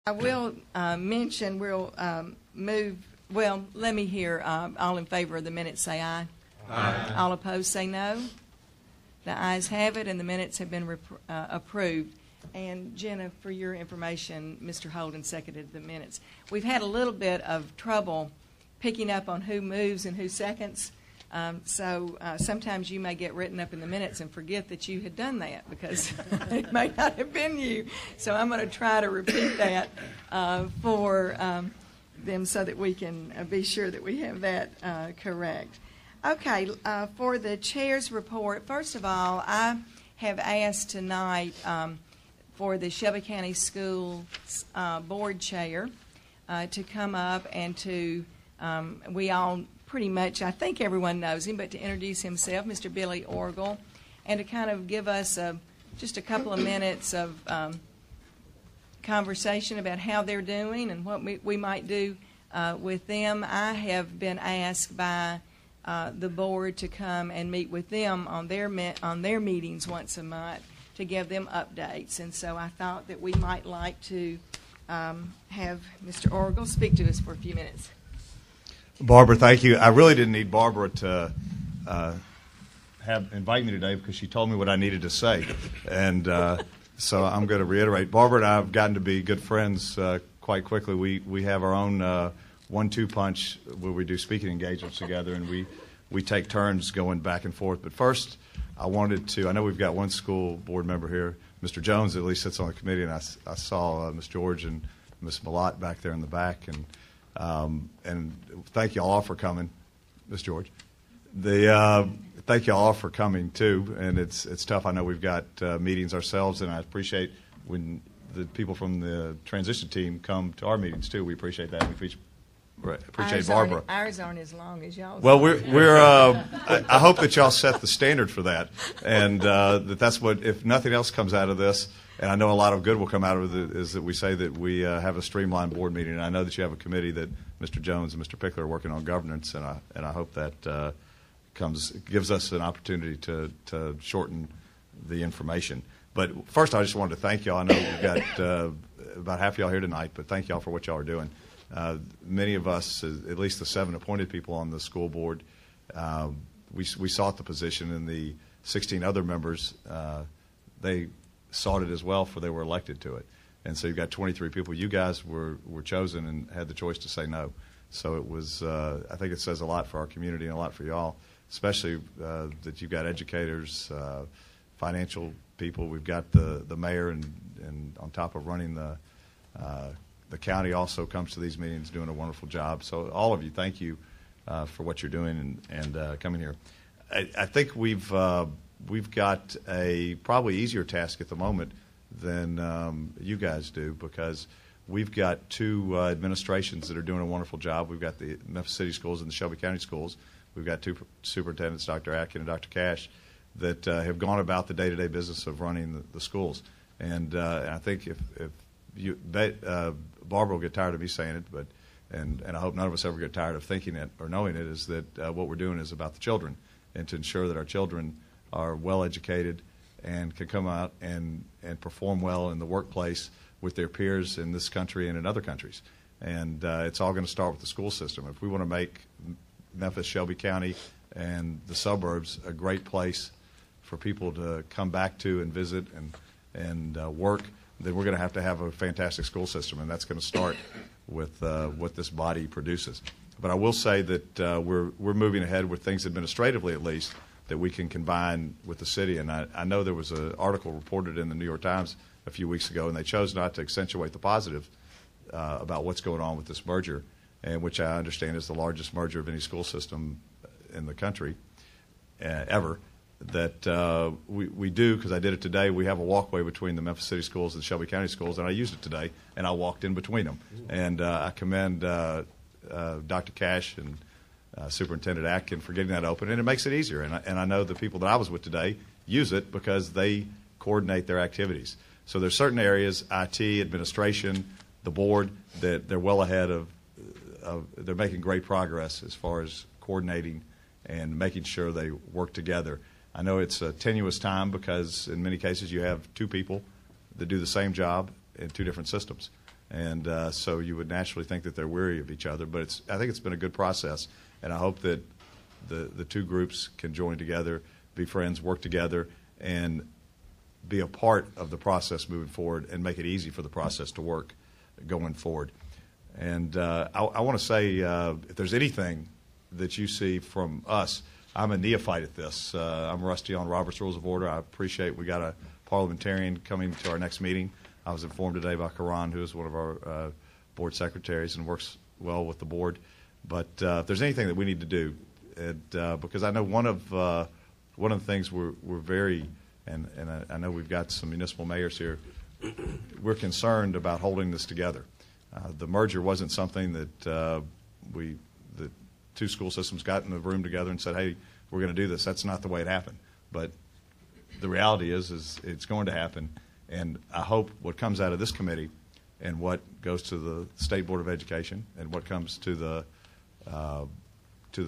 I will mention we'll move, well, let me hear, all in favor of the minutes say aye. Aye. All opposed say no. The ayes have it, and the minutes have been approved. And Jenna, for your information, Mr. Holden seconded the minutes. We've had a little bit of trouble picking up on who moves and who seconds. So sometimes you may get written up in the minutes and forget that you had done that because it may not have been you. So I'm going to try to repeat that for them so that we can be sure that we have that correct. Okay, for the chair's report, first of all, I have asked tonight for the Shelby County Schools board chair to come up and to, we all pretty much, I think everyone knows him, but to introduce himself, Mr. Billy Orgel, and to kind of give us just a couple of minutes of conversation about how they're doing and what we might do with them. I have been asked by the board to come and meet with them on their meetings once a month to give them updates. And so I thought that we might like to have Mr. Orgel speak to us for a few minutes. Barbara, thank you. I really didn't need Barbara to invite me today because she told me what I needed to say. And so I'm going to reiterate. Barbara and I have gotten to be good friends quite quickly. We have our own 1-2 punch where we do speaking engagements together, and we take turns going back and forth. But first, I know we've got one school board member here, Mr. Jones, at least sits on the committee, and I saw Ms. George and Ms. Malott back there in the back, and thank you all for coming, Ms. George. Thank you all for coming too, and it's tough. I know we've got meetings ourselves, and I appreciate when the people from the transition team come to our meetings too. We appreciate that. We appreciate Barbara. Ours aren't as long as y'all's. Well, we're I hope that y'all set the standard for that, and that's what, if nothing else comes out of this, and I know a lot of good will come out of it, is that we say that we have a streamlined board meeting. And I know that you have a committee that Mr. Jones and Mr. Pickler are working on governance, and I hope that gives us an opportunity to shorten the information. But first, I just wanted to thank y'all. I know we've got about half y'all here tonight, but thank y'all for what y'all are doing. Many of us, at least the 7 appointed people on the school board, we sought the position, and the 16 other members, they sought it as well, for they were elected to it. And so you've got 23 people. You guys were chosen and had the choice to say no. So it was, I think it says a lot for our community and a lot for y'all, especially that you've got educators, financial people. We've got the mayor, and on top of running the county also comes to these meetings doing a wonderful job. So all of you, thank you for what you're doing and coming here. I think we've got a probably easier task at the moment than you guys do, because we've got 2 administrations that are doing a wonderful job. We've got the Memphis City Schools and the Shelby County Schools. We've got 2 superintendents, Dr. Atkin and Dr. Cash, that have gone about the day-to-day business of running the schools. And I think if Barbara will get tired of me saying it, and I hope none of us ever get tired of thinking it or knowing it, is that what we're doing is about the children, and to ensure that our children are well educated and can come out and perform well in the workplace with their peers in this country and in other countries. And it's all going to start with the school system. If we want to make Memphis, Shelby County, and the suburbs a great place for people to come back to and visit and work, then we're going to have a fantastic school system, and that's going to start with what this body produces. But I will say that we're moving ahead with things administratively, at least, that we can combine with the city. And I know there was an article reported in the New York Times a few weeks ago, and they chose not to accentuate the positive about what's going on with this merger, and which I understand is the largest merger of any school system in the country ever. That we do, because I did it today. We have a walkway between the Memphis City Schools and the Shelby County Schools, and I used it today, and I walked in between them. And I commend Dr. Cash and Superintendent Atkin for getting that open, and it makes it easier. And I know the people that I was with today use it because they coordinate their activities. So there's certain areas, IT, administration, the board, that they're well ahead of they're making great progress as far as coordinating and making sure they work together. I know it's a tenuous time because in many cases you have 2 people that do the same job in 2 different systems. And so you would naturally think that they're weary of each other. But I think it's been a good process, and I hope that the two groups can join together, be friends, work together, and be a part of the process moving forward and make it easy for the process to work going forward. And I want to say, if there's anything that you see from us, I'm a neophyte at this. I'm rusty on Robert's Rules of Order. I appreciate we got a parliamentarian coming to our next meeting. I was informed today by Karan, who is one of our board secretaries and works well with the board. But if there's anything that we need to do, because I know one of the things we're very, and I know we've got some municipal mayors here, we're concerned about holding this together. The merger wasn't something that the two school systems got in the room together and said, hey, we're going to do this. That's not the way it happened. But the reality is it's going to happen. And I hope what comes out of this committee and what goes to the State Board of Education and what comes to the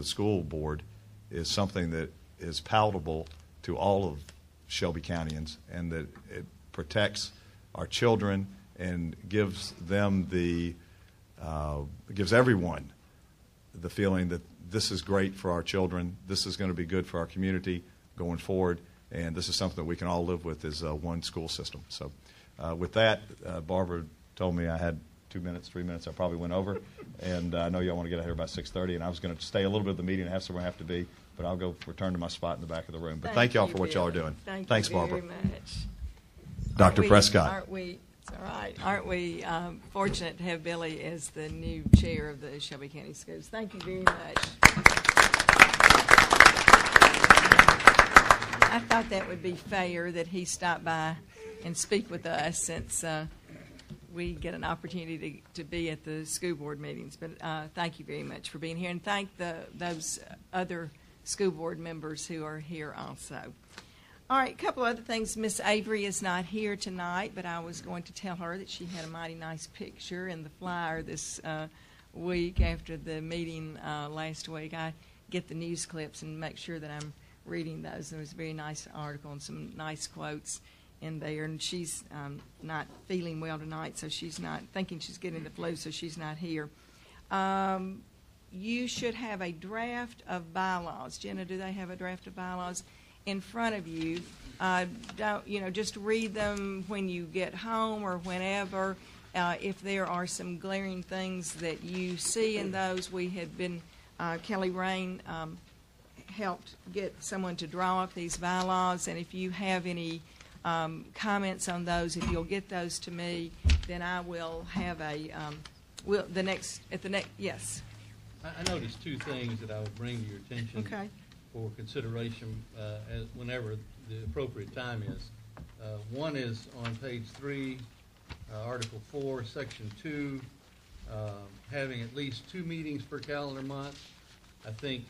school board is something that is palatable to all of Shelby Countyans, and that it protects our children and gives them gives everyone the feeling that this is great for our children, this is going to be good for our community going forward, and this is something that we can all live with as one school system. So with that, Barbara told me I had 2 minutes, 3 minutes. I probably went over, and I know y'all want to get out here by 6:30, and I was going to stay a little bit of the meeting and have somewhere I have to be, but I'll go return to my spot in the back of the room. But thank y'all for what y'all are doing. Thanks, Barbara. Thank you very much. Dr. Prescott. Aren't we? It's all right. Aren't we fortunate to have Billy as the new chair of the Shelby County Schools? Thank you very much. I thought that would be fair that he stop by and speak with us, since we get an opportunity to be at the school board meetings. But thank you very much for being here, and thank those other school board members who are here also. All right, a couple other things. Miss Avery is not here tonight, but I was going to tell her that she had a mighty nice picture in the flyer this week after the meeting last week. I get the news clips and make sure that I'm reading those. There was a very nice article and some nice quotes in there, and she's not feeling well tonight, so she's not thinking she's getting the flu, so she's not here. You should have a draft of bylaws. Jenna, do they have a draft of bylaws in front of you? Don't just read them when you get home or whenever. If there are some glaring things that you see in those, we had been Kelly Rain helped get someone to draw up these bylaws, and if you have any comments on those, if you'll get those to me, then I will have yes. I noticed two things that I would bring to your attention for consideration whenever the appropriate time is. One is on page 3, Article 4, Section 2, having at least 2 meetings per calendar month. I think,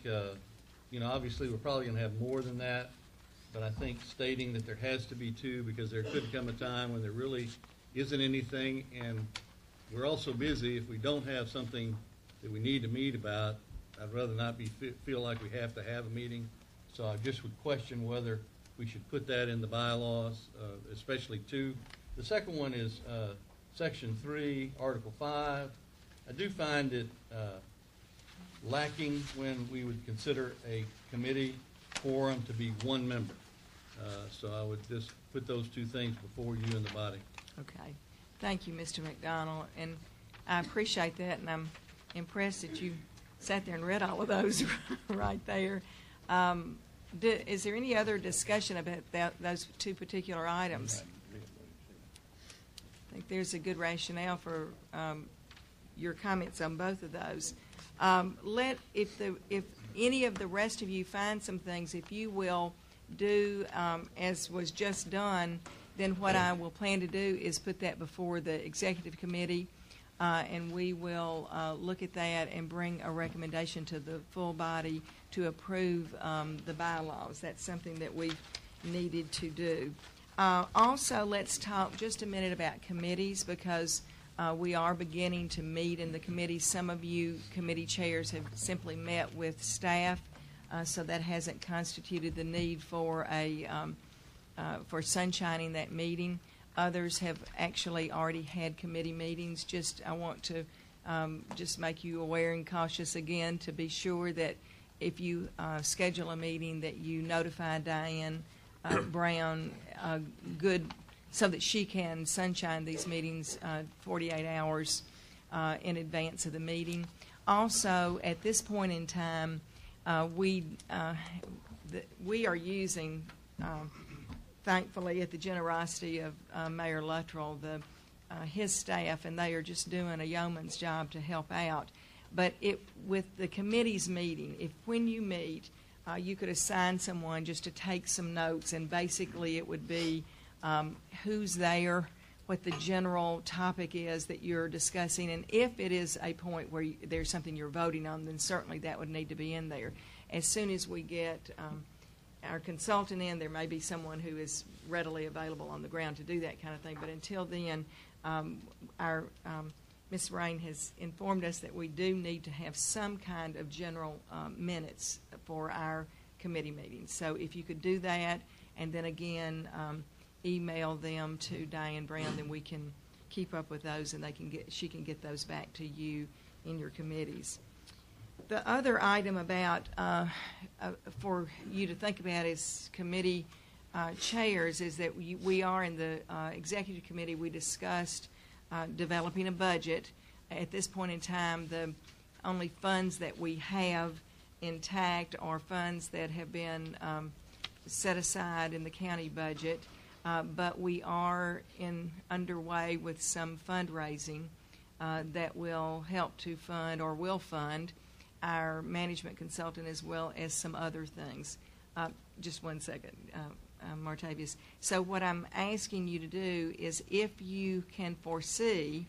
obviously we're probably going to have more than that, but I think stating that there has to be 2, because there could come a time when there really isn't anything, and we're also busy. If we don't have something that we need to meet about, I'd rather not feel like we have to have a meeting. So I just would question whether we should put that in the bylaws, especially 2. The second one is Section 3, Article 5. I do find it lacking when we would consider a committee quorum to be 1 member. So I would just put those 2 things before you and the body. Okay. Thank you, Mr. McDonald. And I appreciate that, and I'm impressed that you sat there and read all of those right there. Is there any other discussion about those 2 particular items? I think there's a good rationale for your comments on both of those. If any of the rest of you find some things, if you will do as was just done, then what I will plan to do is put that before the executive committee, and we will look at that and bring a recommendation to the full body to approve the bylaws. That's something that we've needed to do. Also, let's talk just a minute about committees, because we are beginning to meet in the committees. Some of you committee chairs have simply met with staff, so that hasn't constituted the need for for sunshining that meeting. Others have actually already had committee meetings. I want to just make you aware and cautious again to be sure that if you schedule a meeting that you notify Diane Brown good so that she can sunshine these meetings 48 hours in advance of the meeting. Also, at this point in time, we are using, thankfully, at the generosity of Mayor Luttrell, his staff, and they are just doing a yeoman's job to help out. But with the committee's meeting, if when you meet, you could assign someone just to take some notes, and basically it would be who's there, what the general topic is that you're discussing, and if it is a point where there's something you're voting on, then certainly that would need to be in there. As soon as we get our consultant in, there may be someone who is readily available on the ground to do that kind of thing. But until then, our Ms. Rain has informed us that we do need to have some kind of general minutes for our committee meetings. So if you could do that, and then again email them to Diane Brown, then we can keep up with those, and she can get those back to you in your committees. The other item about for you to think about as committee chairs is that we are in the executive committee. We discussed developing a budget. At this point in time, the only funds that we have intact are funds that have been set aside in the county budget, but we are underway with some fundraising that will help to fund or will fund our management consultant as well as some other things. Just one second, Martavius. So what I'm asking you to do is, if you can foresee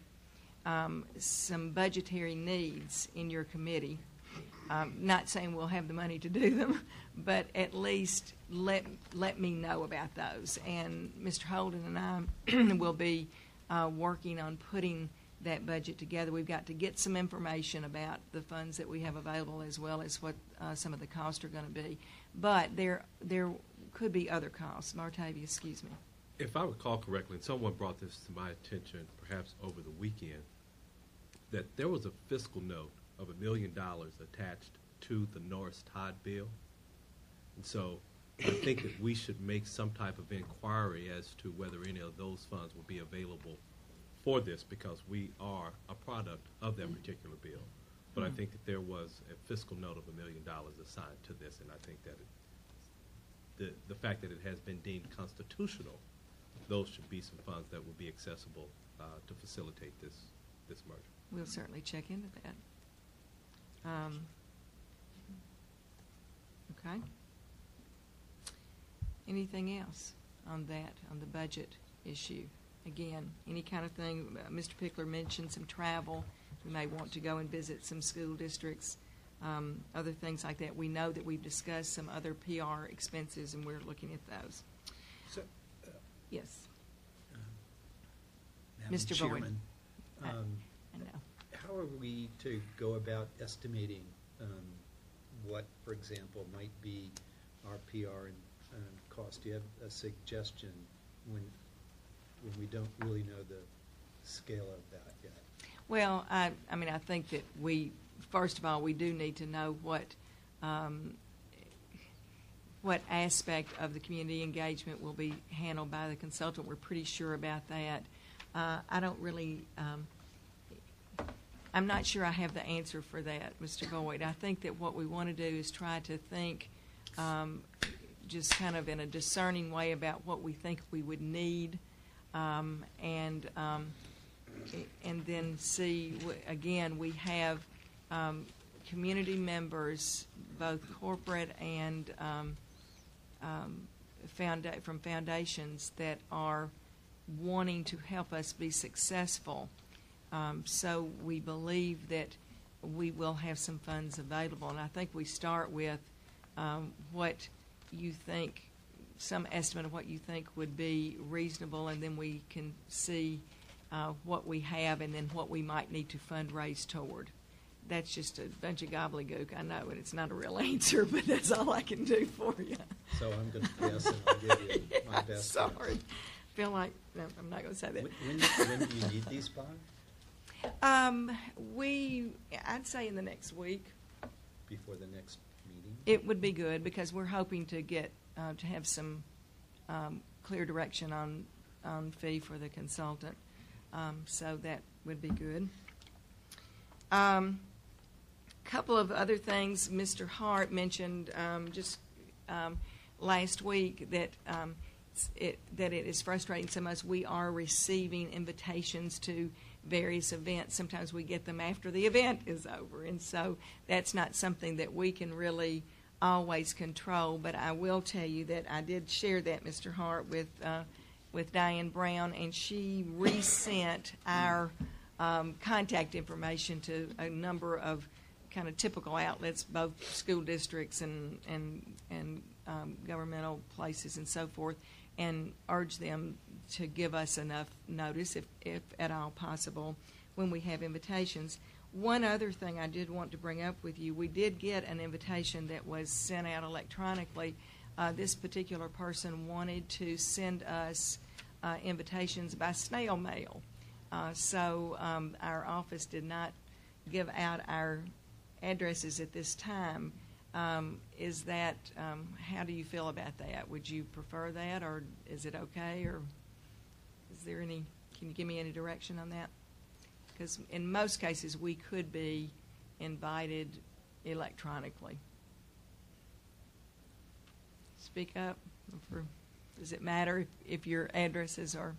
some budgetary needs in your committee, not saying we'll have the money to do them, but at least let me know about those. And Mr. Holden and I will be working on putting that budget together. We've got to get some information about the funds that we have available, as well as what some of the costs are going to be. But there could be other costs. Martavius, excuse me. If I recall correctly, and someone brought this to my attention perhaps over the weekend, that there was a fiscal note of $1 million attached to the Norris Todd bill. And so I think that we should make some type of inquiry as to whether any of those funds will be available for this, because we are a product of that particular bill. But I think that there was a fiscal note of $1 million assigned to this, and I think that the fact that it has been deemed constitutional, those should be some funds that will be accessible to facilitate this merger. We'll certainly check into that. Okay. Anything else on that, on the budget issue? Again, any kind of thing. Mr. Pickler mentioned some travel. We may want to go and visit some school districts, other things like that. We know that we've discussed some other PR expenses, and we're looking at those. So, yes. Mr. Chairman, Boyd. I know. How are we to go about estimating what, for example, might be our PR and cost? Do you have a suggestion when we don't really know the scale of that yet? Well, I mean, I think that first of all, we do need to know what aspect of the community engagement will be handled by the consultant. We're pretty sure about that. I don't really, I'm not sure I have the answer for that, Mr. Boyd. I think that what we want to do is try to think just kind of in a discerning way about what we think we would need, and then see, again, we have community members, both corporate and from foundations, that are wanting to help us be successful. So we believe that we will have some funds available. And I think we start with what you think, some estimate of what you think would be reasonable, and then we can see what we have and then what we might need to fundraise toward. That's just a bunch of gobbledygook, I know, and it's not a real answer, but that's all I can do for you. So I'm going to guess, and I'll give you my best. Sorry. feel like, no, I'm not going to say that. When do you need these by? I'd say in the next week. Before the next meeting? It would be good because we're hoping to get, to have some clear direction on fee for the consultant. So that would be good. Couple of other things. Mr. Hart mentioned last week that that it is frustrating so much. We are receiving invitations to various events. Sometimes we get them after the event is over, and so that's not something that we can really always control. But I will tell you that I did share that, Mr. Hart, with Diane Brown, and she resent our contact information to a number of kind of typical outlets, both school districts and governmental places and so forth, and urge them to give us enough notice, if at all possible, when we have invitations. One other thing I did want to bring up with you, we did get an invitation that was sent out electronically. This particular person wanted to send us invitations by snail mail. So our office did not give out our addresses at this time. Is that, how do you feel about that? Would you prefer that, or is it okay, or is there any, can you give me any direction on that? Because in most cases we could be invited electronically. Speak up. Does it matter if your addresses are,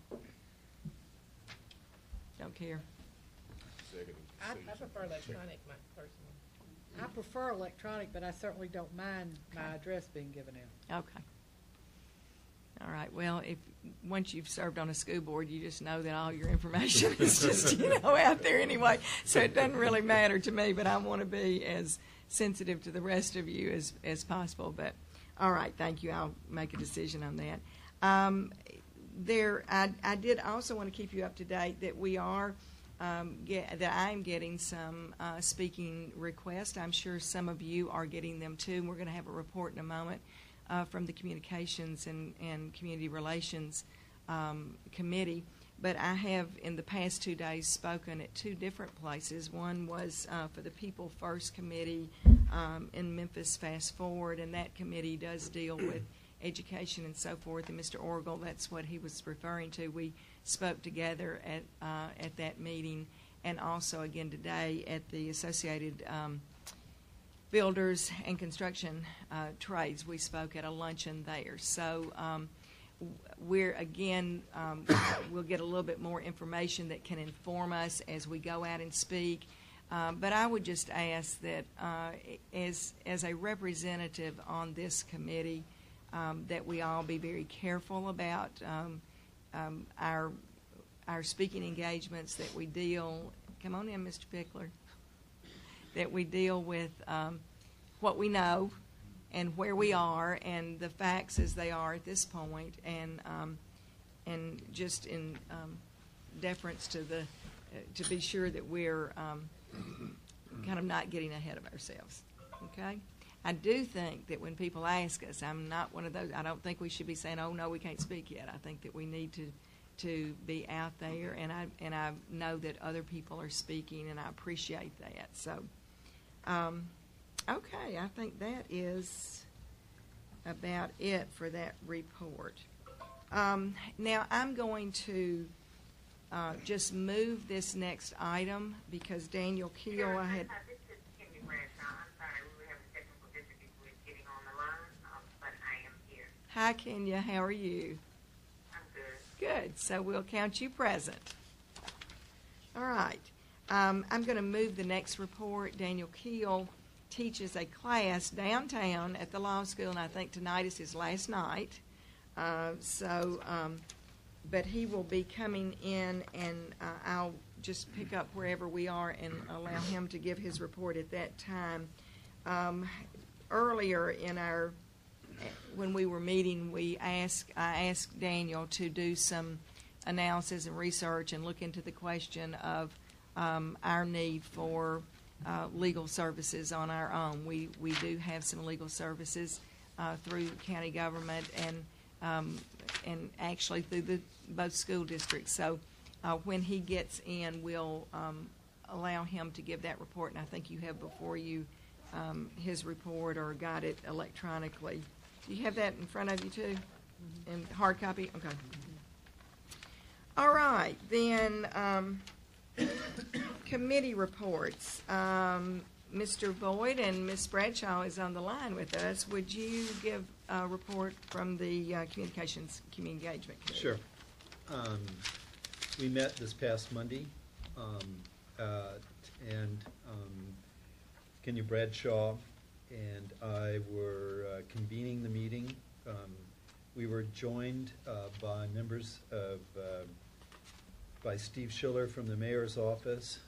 don't care? I prefer electronic, personally. I prefer electronic, but I certainly don't mind my address being given out. Okay. All right. Well, if once you've served on a school board, you just know that all your information is just, out there anyway. So it doesn't really matter to me, but I want to be as sensitive to the rest of you as possible. But all right, thank you. I'll make a decision on that. I did also want to keep you up to date that we are that I'm getting some speaking requests. I'm sure some of you are getting them too. We're going to have a report in a moment from the Communications and Community Relations Committee. But I have, in the past 2 days, spoken at 2 different places. One was for the People First Committee in Memphis Fast Forward, and that committee does deal with education and so forth. And Mr. Orgel, that's what he was referring to. We spoke together at that meeting, and also again today at the Associated Builders and Construction Trades. We spoke at a luncheon there. So we're again, we'll get a little bit more information that can inform us as we go out and speak. But I would just ask that as a representative on this committee, that we all be very careful about our speaking engagements, that we deal, come on in, Mr. Pickler, that we deal with what we know and where we are and the facts as they are at this point, and just in deference to the to be sure that we're kind of not getting ahead of ourselves. Okay. I do think that when people ask us, I'm not one of those. I don't think we should be saying, "Oh no, we can't speak yet." I think that we need to be out there, and I know that other people are speaking, and I appreciate that. So, okay, I think that is about it for that report. Now I'm going to just move this next item because Daniel Keel, I had. Hi, Kenya. How are you? I'm good. Good. So we'll count you present. All right. I'm going to move the next report. Daniel Keel teaches a class downtown at the law school, and I think tonight is his last night. But he will be coming in, and I'll just pick up wherever we are and allow him to give his report at that time. Earlier in when we were meeting, I asked Daniel to do some analysis and research and look into the question of our need for legal services on our own. We do have some legal services through county government, and and actually through both school districts. So when he gets in, we'll allow him to give that report, and I think you have before you his report or got it electronically. Do you have that in front of you too? Mm-hmm. In hard copy? Okay. Mm-hmm. All right, then committee reports. Mr. Boyd and Ms. Bradshaw is on the line with us. Would you give a report from the Communications Community Engagement Committee? Sure. We met this past Monday, and Kenya Bradshaw and I were convening the meeting. We were joined by members of, by Steve Schiller from the mayor's office.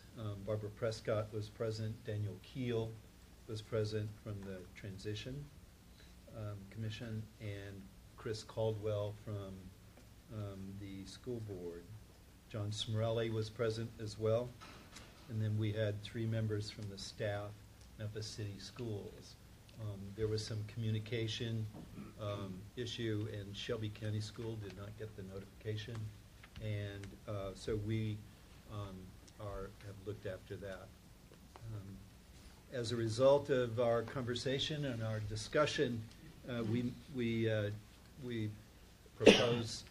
Barbara Prescott was present. Daniel Keel was present from the Transition Commission, and Chris Caldwell from the school board. John Smrelli was present as well. And then we had 3 members from the staff, Memphis City Schools. There was some communication issue, and Shelby County School did not get the notification. And so we have looked after that. As a result of our conversation and our discussion, we proposed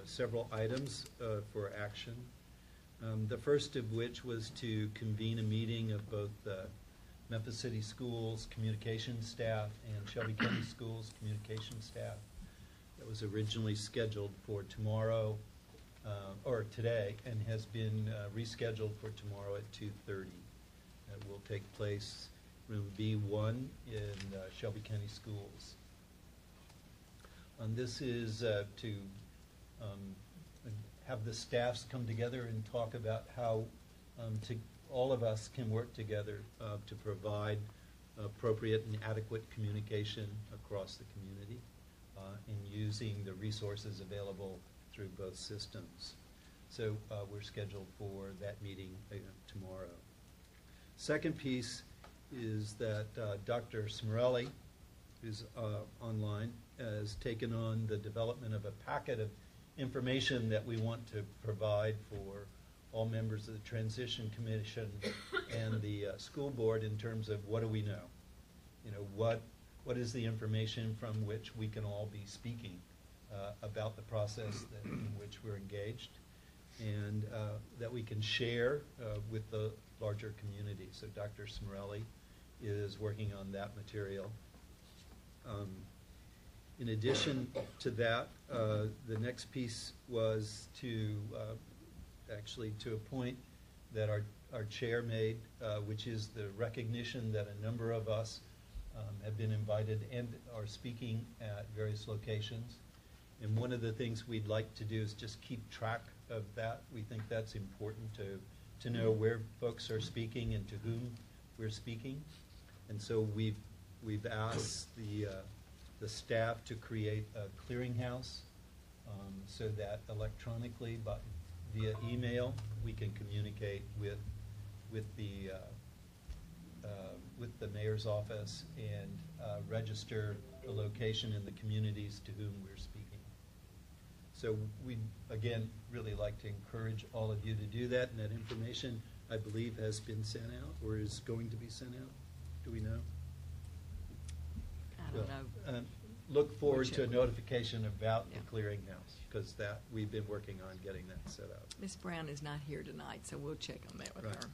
several items for action. The first of which was to convene a meeting of both the Memphis City Schools communication staff and Shelby County Schools communication staff. That was originally scheduled for tomorrow, or today, and has been rescheduled for tomorrow at 2:30. It will take place room B1 in Shelby County Schools. This is to have the staffs come together and talk about how all of us can work together to provide appropriate and adequate communication across the community and using the resources available through both systems. So we're scheduled for that meeting tomorrow. Second piece is that Dr. Smrelli, who's online, has taken on the development of a packet of information that we want to provide for all members of the Transition Commission and the school board in terms of what do we know? You know, what is the information from which we can all be speaking about the process in which we're engaged, and that we can share with the larger community. So Dr. Smrelli is working on that material. In addition to that, the next piece was to actually to a point that our chair made, which is the recognition that a number of us have been invited and are speaking at various locations. And one of the things we'd like to do is just keep track of that. We think that's important to know where folks are speaking and to whom we're speaking. And so we've asked the staff to create a clearinghouse so that electronically, but via email, we can communicate with the mayor's office and register the location and the communities to whom we're speaking. So we, again, really like to encourage all of you to do that, and that information, I believe, has been sent out or is going to be sent out. Do we know? I don't know. Look forward to a notification about the clearinghouse, because that we've been working on getting that set up. Ms. Brown is not here tonight, so we'll check on that with her.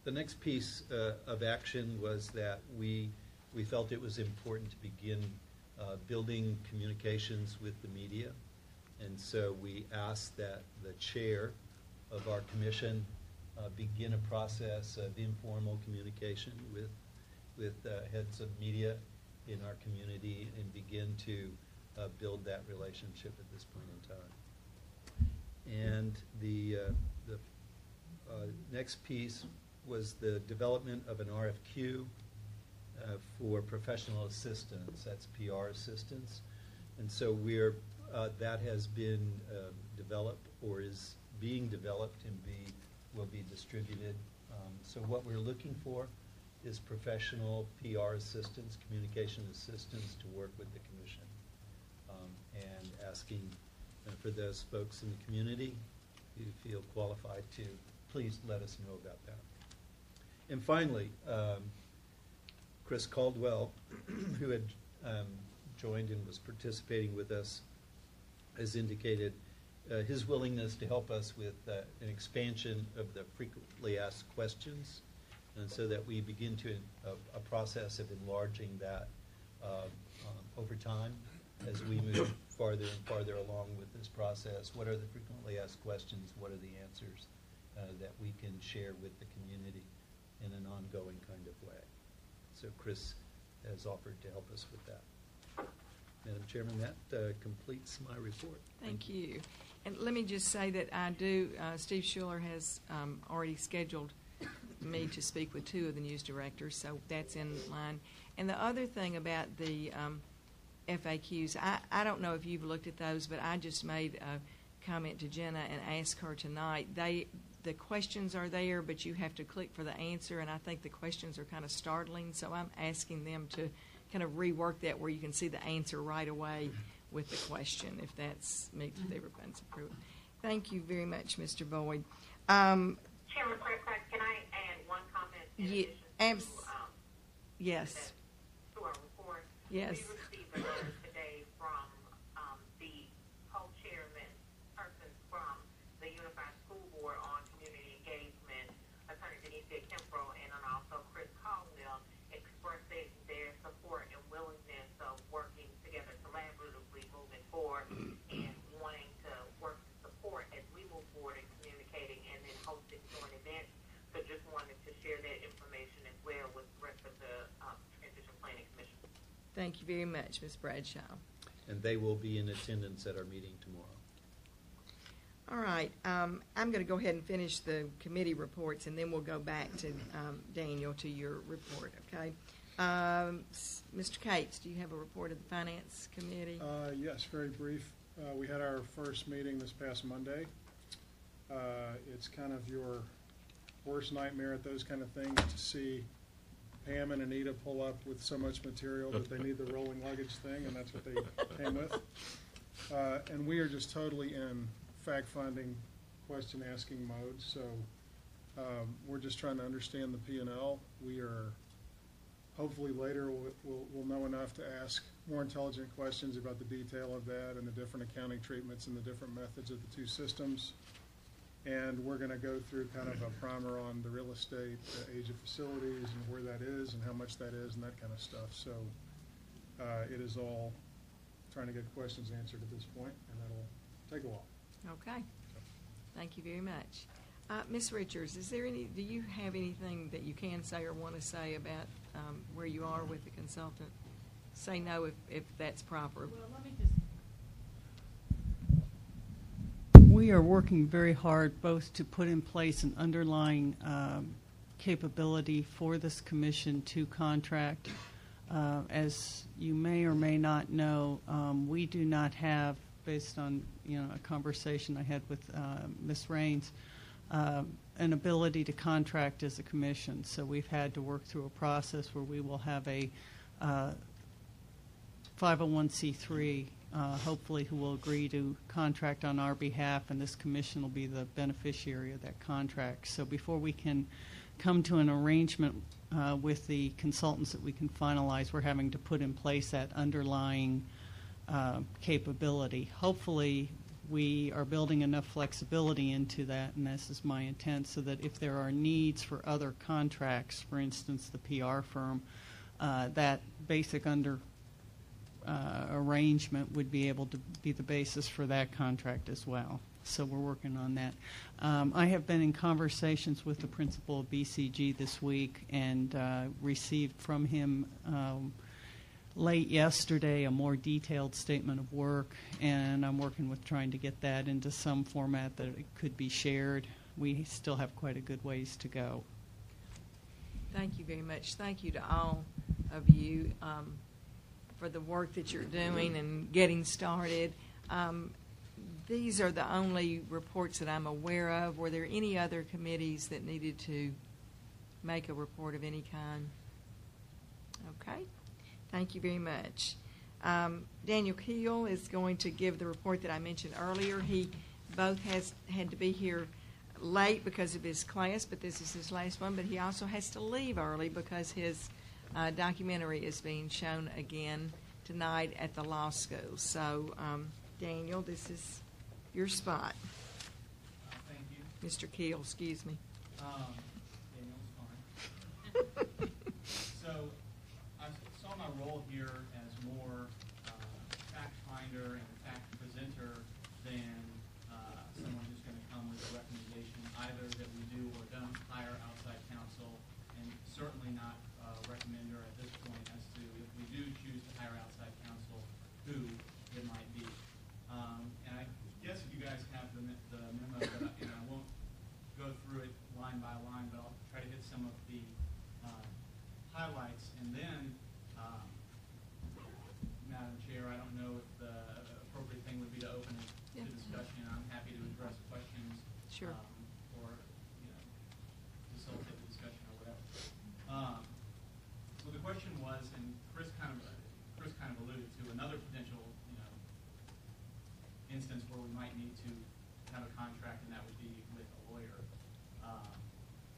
The next piece of action was that we felt it was important to begin building communications with the media, and so we asked that the chair of our commission begin a process of informal communication with heads of media in our community and begin to build that relationship at this point in time. And the next piece was the development of an RFQ for professional assistance. That's PR assistance. And so that has been developed or is being developed and will be distributed. So what we're looking for is professional PR assistance, communication assistance to work with the commission. And asking for those folks in the community who feel qualified to, please let us know about that. And finally, Chris Caldwell, who had joined and was participating with us, has indicated his willingness to help us with an expansion of the frequently asked questions, and so that we begin to a process of enlarging that over time as we move farther and farther along with this process. What are the frequently asked questions? What are the answers that we can share with the community in an ongoing kind of way? So Chris has offered to help us with that. Madam Chairman, that completes my report. Thank you. And let me just say that I do, Steve Schuler has already scheduled me to speak with 2 of the news directors, so that's in line. And the other thing about the FAQs, I don't know if you've looked at those, but I just made a comment to Jenna and asked her tonight. The questions are there, but you have to click for the answer, and I think the questions are kind of startling, so I'm asking them to kind of rework that where you can see the answer right away with the question, if that's meets with everyone's approval. Thank you very much, Mr. Boyd. Chairman, can I add one comment in addition to, yes. To our report? Yes. We received a letter today from the co-chairman person from the Unified School Board on community engagement, Attorney Denise Kempro, and also Chris Caldwell, expressing their support and willingness of working together collaboratively moving forward and wanting to work to support as we move forward in communicating and then hosting joint events. So just wanted to share that information as well with the rest of the Transition Planning Commission. Thank you very much, Ms. Bradshaw. And they will be in attendance at our meeting tomorrow. All right. I'm going to go ahead and finish the committee reports, and then we'll go back to Daniel to your report, okay? Mr. Cates, do you have a report of the Finance Committee? Yes, very brief. We had our first meeting this past Monday. It's kind of your worst nightmare at those kind of things to see Pam and Anita pull up with so much material that they need the rolling luggage thing, and that's what they came with. And we are just totally in fact-finding, question-asking mode, so we're just trying to understand the P&L. We are hopefully later we'll know enough to ask more intelligent questions about the detail of that and the different accounting treatments and the different methods of the 2 systems. And we're going to go through kind of a primer on the real estate, the age of facilities, and where that is and how much that is and that kind of stuff. So it is all trying to get questions answered at this point, and that'll take a while. Okay. Thank you very much. Ms. Richards, do you have anything that you can say or want to say about where you are with the consultant? Say no if that's proper. Well, let me just. We are working very hard both to put in place an underlying capability for this commission to contract. As you may or may not know, we do not have, based on a conversation I had with Ms. Raines, an ability to contract as a commission. So we've had to work through a process where we will have a 501c3, hopefully, who will agree to contract on our behalf, and this commission will be the beneficiary of that contract. So before we can come to an arrangement with the consultants that we can finalize, we're having to put in place that underlying capability. Hopefully, we are building enough flexibility into that, and this is my intent, so that if there are needs for other contracts, for instance, the PR firm, that basic arrangement would be able to be the basis for that contract as well. So we're working on that. I have been in conversations with the principal of BCG this week and received from him late yesterday a more detailed statement of work, and I'm working with trying to get that into some format that it could be shared. We still have quite a good ways to go. Thank you very much. Thank you to all of you for the work that you're doing and getting started. These are the only reports that I'm aware of. Were there any other committees that needed to make a report of any kind? Okay. Thank you very much. Daniel Keel is going to give the report that I mentioned earlier. He both had to be here late because of his class, but this is his last one. But he also has to leave early because his documentary is being shown again tonight at the law school. So, Daniel, this is your spot. Thank you. Mr. Keel, excuse me. Daniel's fine. So I saw my role here as more fact finder and fact presenter than someone who's going to come with a recommendation either that we do or don't hire outside counsel, and certainly not a recommender at this point as to if we do choose to hire outside counsel, who it might be. And I guess you guys have the memo, but I won't go through it line by line, but I'll try to hit some of the highlights. And then, Madam Chair, I don't know if the appropriate thing would be to open it to discussion. I'm happy to address questions. Sure. Or, facilitate the discussion or whatever. So the question was, and Chris kind of alluded to another potential, instance where we might need to have a contract, and that would be with a lawyer.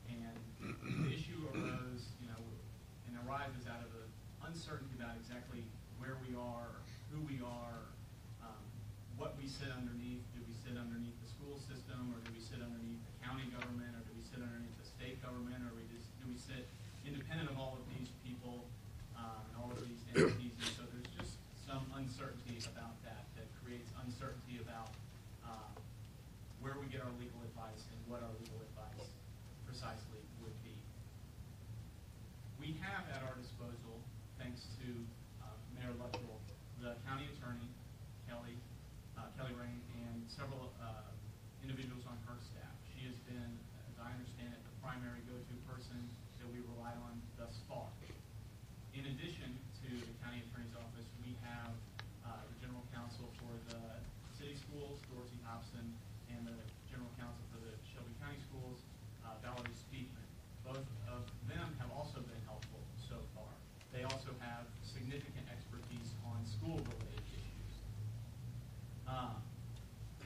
And the issue arose, and arises out of the uncertainty about exactly where we are, who we are, what we sit underneath. Do we sit underneath the school system, or do we sit underneath the county government, or do we sit underneath the state government, or do we sit independent of all of these people and all of these entities? And so there's just some uncertainty about that creates uncertainty about where we get our legal advice and what our legal advice precisely would be. We have at our disposal, thanks to Mayor Luttrell, the county attorney, Kelly Rain, and several individuals on her staff. She has been, as I understand it, the primary go-to person that we rely on thus far. In addition to the county attorney's office, we have the general counsel for the city schools, Dorsey Hobson, and the general counsel for the Shelby County schools, Valerie Speakman. Both of them have also been helpful so far. They also have significant expertise on school-related issues.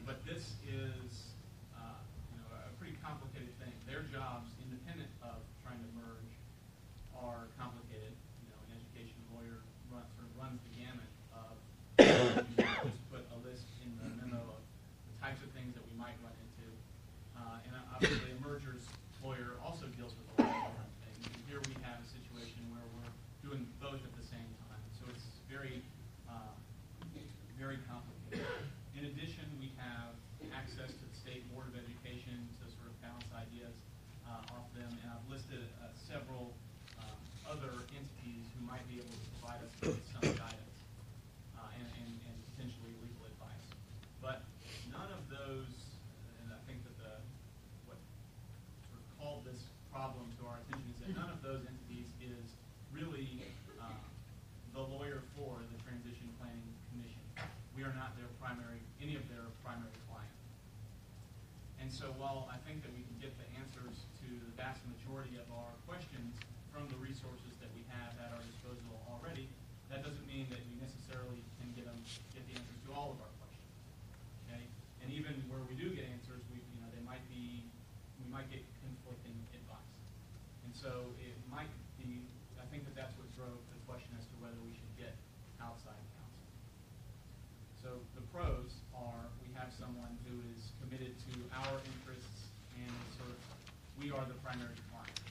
But this is a pretty complicated thing. Their jobs, independent of trying to merge, are complicated. An education lawyer runs the gamut of just put a list in the memo of the types of things that we might run into. And obviously a mergers lawyer also deals with a lot of different things. And here we have a situation where we're doing both at the same time. So it's very, very complicated. In addition, we have access to the State Board of Education to sort of bounce ideas off them. And I've listed several other entities who might be able to provide us with some guidance and potentially legal advice. But none of those, and I think that what sort of called this problem to our attention is that none of those entities is really the lawyer for the Transition Planning Commission. We are not any of their primary client. And so while I think that we can get the answers to the vast majority of our questions from the resources that we have at our disposal already, that doesn't mean that we necessarily can get the answers to all of our questions. Okay? And even where we do get answers, we might get conflicting advice. And so it might be, I think that that's what drove the question as to whether we should get outside counsel. So the pros are we have someone who is committed to our interests, and we are the primary client.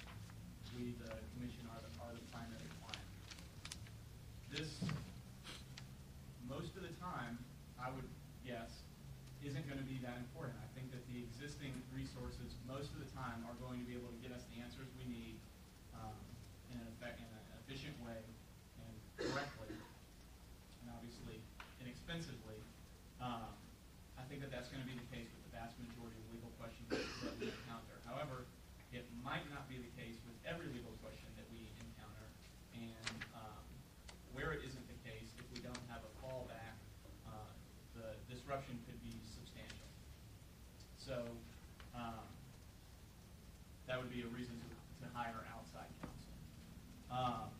We, the commission, are the primary client. This, most of the time, I would guess, isn't going to be that important. I think that the existing resources, most of the time, are going to be able to get us the answers we need in an efficient way and correctly, and obviously inexpensively. I think that that's going to be the case with the vast majority of legal questions that we encounter. However, it might not be the case with every legal question that we encounter, and where it isn't the case, if we don't have a fallback, the disruption could be substantial. So that would be a reason to to hire outside counsel.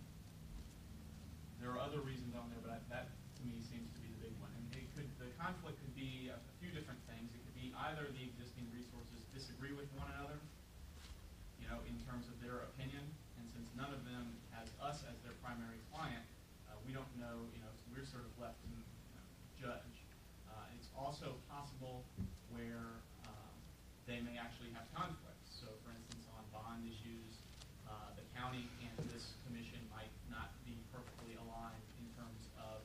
There are other reasons on there, but that to me seems to be the big one. And the conflict could be a few different things. It could be either the existing resources disagree with one another, in terms of their opinion, and since none of them has us as their primary client, we don't know, so we're sort of left to judge. It's also possible where they may actually have conflicts. So, for instance, on bond issues, the county and this commission might not be perfectly aligned in terms of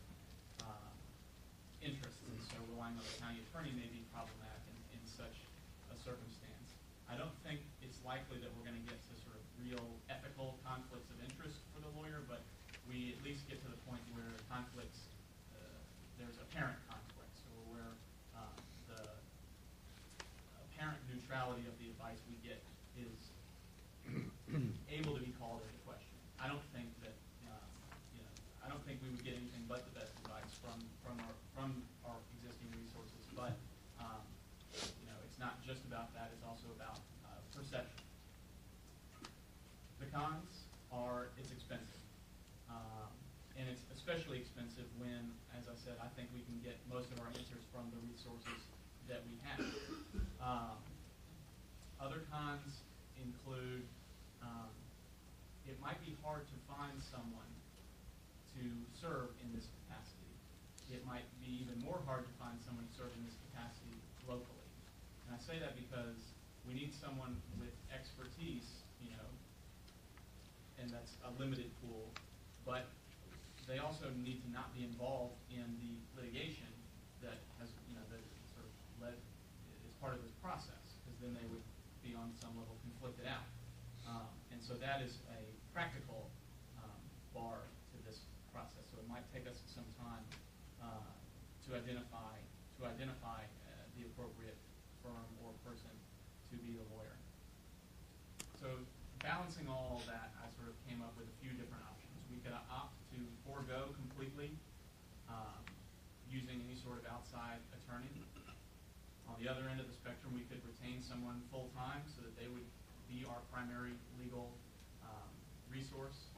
interests, and so relying on the county attorney may be problematic in such a circumstance. I don't think it's likely that we're going to get to sort of real ethical conflicts of interest for the lawyer, but we at least get to the point where conflicts, there's apparent conflicts, or where the apparent neutrality of the advice we get is able to be called into question. I don't think that, I don't think we would get anything but the best advice from our existing resources, but it's not just about that, it's also about perception. The cons are it's expensive. And it's especially expensive when, as I said, I think we can get most of our answers from the resources that we have. Other cons include it might be hard to find someone to serve in this capacity. It might be even more hard to find someone to serve in this capacity locally. And I say that because we need someone with expertise, and that's a limited pool, but they also need to not be involved in the litigation that has, that sort of led is part of this process, because then they would be on some level conflicted out. And so that is a practical bar to this process. So it might take us some time to identify the appropriate firm or person to be the lawyer. So balancing all that, I sort of came up with a few different options. We could opt to forego completely using any sort of outside attorney. On the other end of the spectrum, we could retain someone full-time so that they would be our primary legal resource.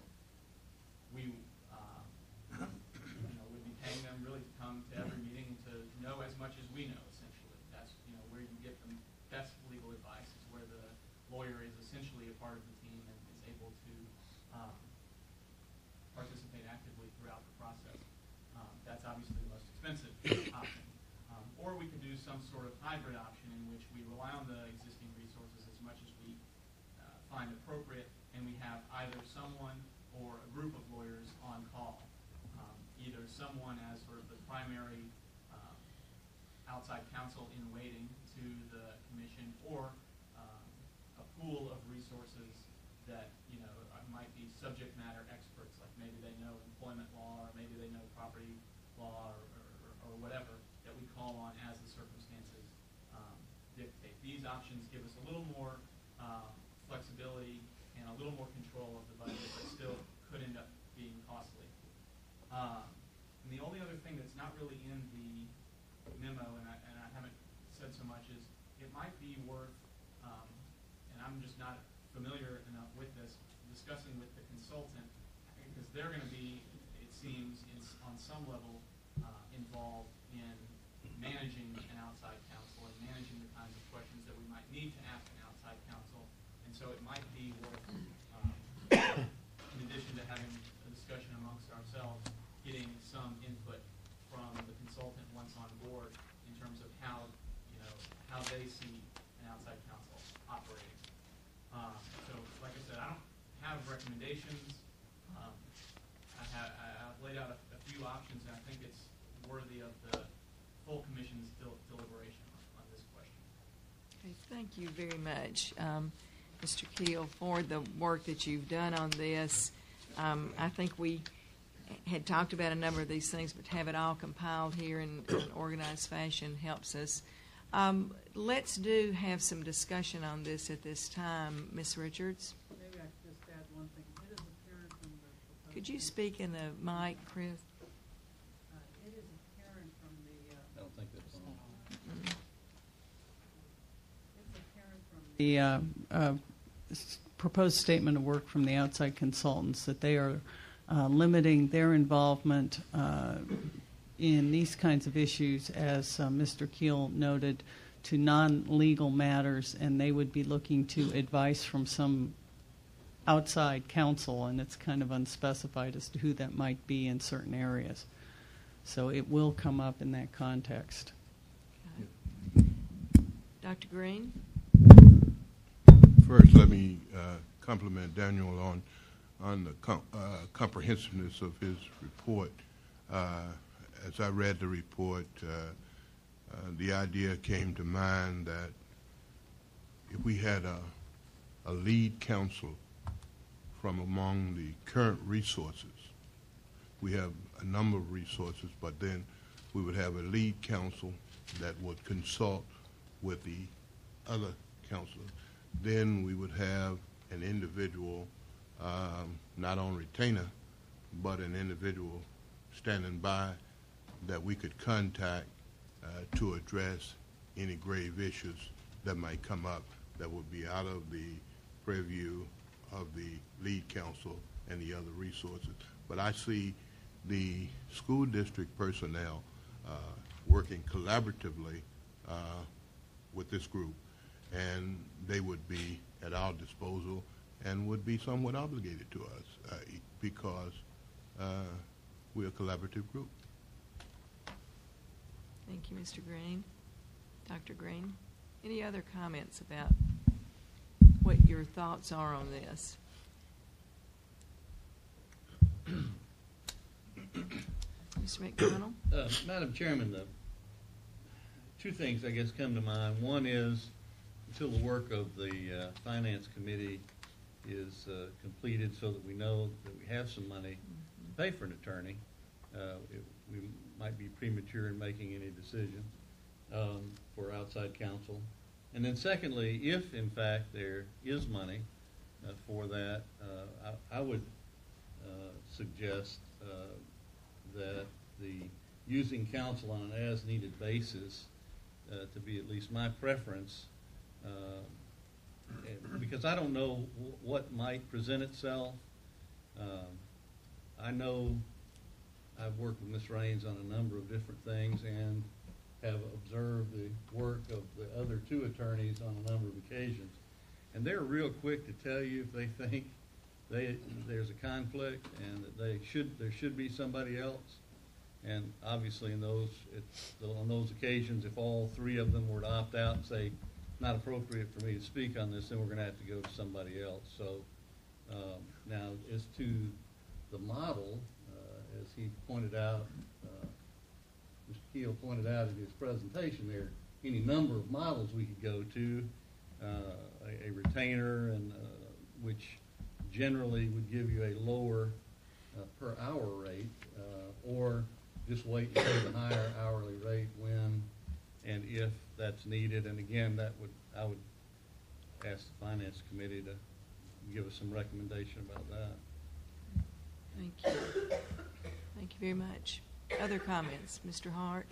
We would be paying them really to come to every meeting to know as much as we know, essentially. That's where you get the best legal advice. It's where the lawyer is essentially a part of the team and is able to participate actively throughout the process. That's obviously the most expensive option. Or we could do some sort of hybrid option in which we rely on the existing resources as much as we find appropriate, and we have either someone or a group of lawyers on call. Either someone as sort of the primary outside counsel in waiting to the commission, or a pool of resources that might be subject matter experts, like maybe they know employment law, or maybe they know property law, or whatever, that we call on as the circumstances dictate. These options give us a little more flexibility and a little more control of the budget, but still could end up being costly. And the only other thing that's not really in the memo, and I haven't said so much, is it might be worth, and I'm just not familiar enough with this, discussing with the consultant, because they're going to be, it seems, on some level involved in managing an outside counsel and managing the kinds of questions that we might need to ask an outside counsel. And so it might be worth, in addition to having a discussion amongst ourselves, getting some input from the consultant once on board in terms of how they see an outside counsel operating. So, like I said, I don't have recommendations. I've laid out a few options, and I think it's worthy of the full commission's deliberation on this question. Okay, thank you very much, Mr. Keel, for the work that you've done on this. I think we had talked about a number of these things, but to have it all compiled here in an organized fashion helps us. Let's have some discussion on this at this time. Ms. Richards? Maybe I could just add one thing. It is apparent from the proposal. Could you speak in the mic, Chris? It is apparent from the. I don't think that's on. It's apparent from the proposed statement of work from the outside consultants that they are limiting their involvement in these kinds of issues, as Mr. Keel noted, to non-legal matters, and they would be looking to advice from some outside counsel, and it's kind of unspecified as to who that might be in certain areas. So it will come up in that context. Dr. Green? First, let me compliment Daniel on the comprehensiveness of his report. As I read the report, the idea came to mind that if we had a lead counsel from among the current resources, we have a number of resources, but then we would have a lead counsel that would consult with the other counselors. Then we would have an individual, not on retainer, but an individual standing by that we could contact to address any grave issues that might come up that would be out of the purview of the lead counsel and the other resources. But I see the school district personnel working collaboratively with this group, and they would be at our disposal and would be somewhat obligated to us because we're a collaborative group. Thank you, Mr. Green. Dr. Green, any other comments about what your thoughts are on this? Mr. McDonald? Madam Chairman, two things I guess come to mind. One is, until the work of the Finance Committee is completed so that we know that we have some money to pay for an attorney, we might be premature in making any decision for outside counsel. And then secondly, if in fact there is money for that, I would suggest that the using counsel on an as-needed basis to be at least my preference, because I don't know what might present itself. I know I've worked with Ms. Raines on a number of different things and have observed the work of the other two attorneys on a number of occasions. And they're real quick to tell you if they think there's a conflict and that there should be somebody else. And obviously on those occasions, if all three of them were to opt out and say, not appropriate for me to speak on this, then we're going to have to go to somebody else. So now as to the model, as he pointed out, Mr. Keel pointed out in his presentation, there are any number of models we could go to, a retainer, and which generally would give you a lower per hour rate, or just wait and pay the higher hourly rate when and if that's needed. And again, I would ask the Finance Committee to give us some recommendation about that. Thank you. Thank you very much. Other comments? Mr. Hart?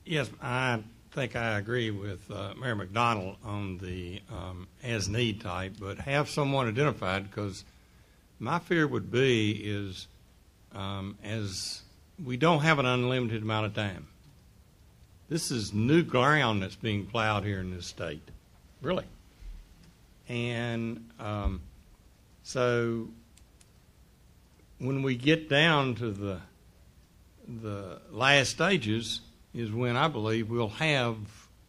Yes, I think I agree with Mayor McDonald on the as-need type, but have someone identified, because my fear would be is as we don't have an unlimited amount of time. This is new ground that's being plowed here in this state, really. And so when we get down to the last stages is when I believe we'll have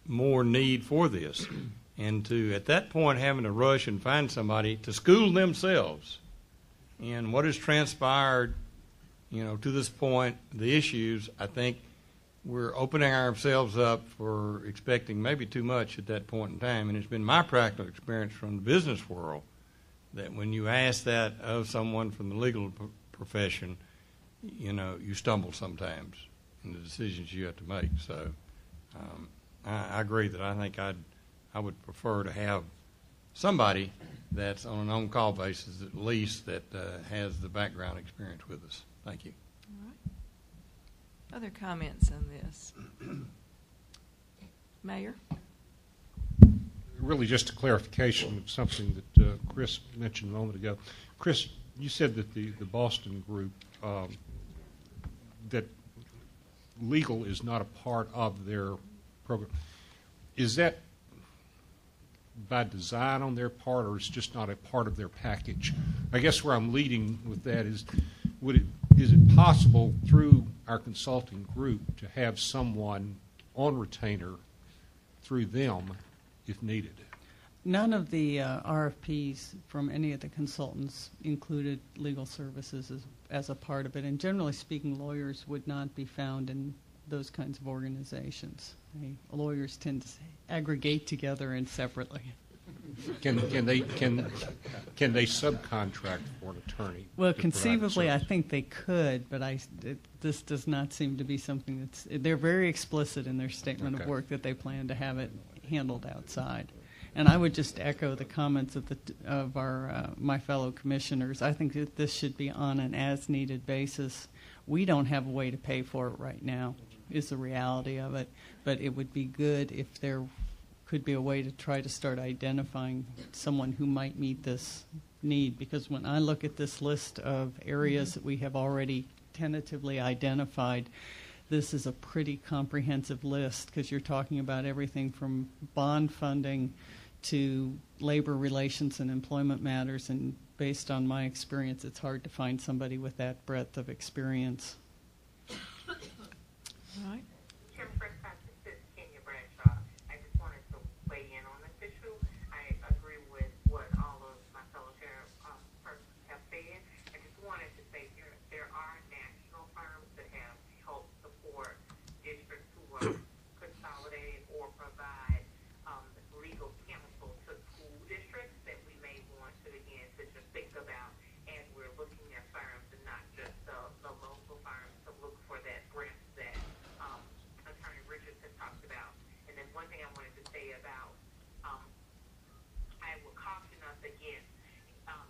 more need for this. And to, at that point, having to rush and find somebody to school themselves in what has transpired, to this point, the issues, I think we're opening ourselves up for expecting maybe too much at that point in time. And it's been my practical experience from the business world that when you ask that of someone from the legal profession, you stumble sometimes in the decisions you have to make. So I agree that I think I would prefer to have somebody that's on an on-call basis at least that has the background experience with us. Thank you. All right. Other comments on this? Mayor? really just a clarification of something that Chris mentioned a moment ago. Chris, you said that the Boston group, that legal is not a part of their program. Is that by design on their part, or is just not a part of their package? I guess where I'm leading with that is, is it possible through our consulting group to have someone on retainer through them if needed? None of the RFPs from any of the consultants included legal services as a part of it, and generally speaking, lawyers would not be found in those kinds of organizations. Lawyers tend to aggregate together and separately. Can they subcontract for an attorney? Well, conceivably, I think they could, but this does not seem to be something they're very explicit in their statement of work that they plan to have it handled outside. And I would just echo the comments of my fellow commissioners. I think that this should be on an as-needed basis. We don't have a way to pay for it right now, is the reality of it. But it would be good if there could be a way to try to start identifying someone who might meet this need. Because when I look at this list of areas that we have already tentatively identified, this is a pretty comprehensive list, because you're talking about everything from bond funding to labor relations and employment matters, and based on my experience, it's hard to find somebody with that breadth of experience. All right. Chairman Prescott, this is Kenya Bradshaw. I just wanted to weigh in on this issue. I agree with what all of my fellow chairpersons have said. I just wanted to say there are national firms that have helped support districts who are consolidated or provide legal counsel to school districts that we may want to begin to just think about as we're looking at firms, and not just the local firms, to look for that breadth that Attorney Richardson talked about. And then one thing I wanted to say about, I would caution us against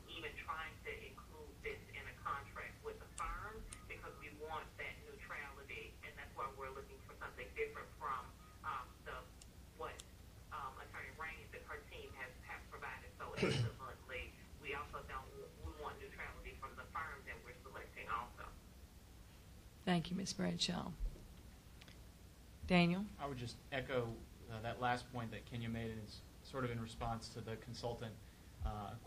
even trying to include this in a contract with a firm, because we want that neutrality, and that's why we're looking for something different from what Attorney Raines and her team have provided so excellently. We also we want neutrality from the firms that we're selecting also. Thank you, Ms. Bradshaw. Daniel? I would just echo that last point that Kenya made, and it's sort of in response to the consultant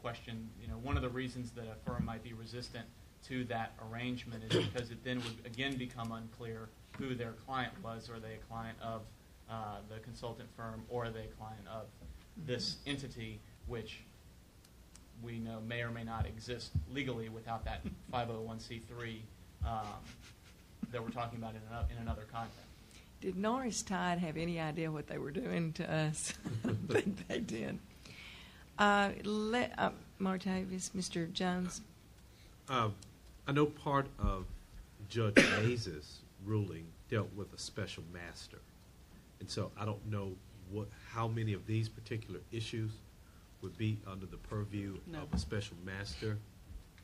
question. One of the reasons that a firm might be resistant to that arrangement is because it then would again become unclear who their client was. Are they a client of the consultant firm, or are they a client of this entity, which we know may or may not exist legally without that 501c3 that we're talking about in another context. Did Norris Tide have any idea what they were doing to us? They did. Martavis, Mr. Jones. I know part of Judge Mays' ruling dealt with a special master. And so I don't know how many of these particular issues would be under the purview of a special master,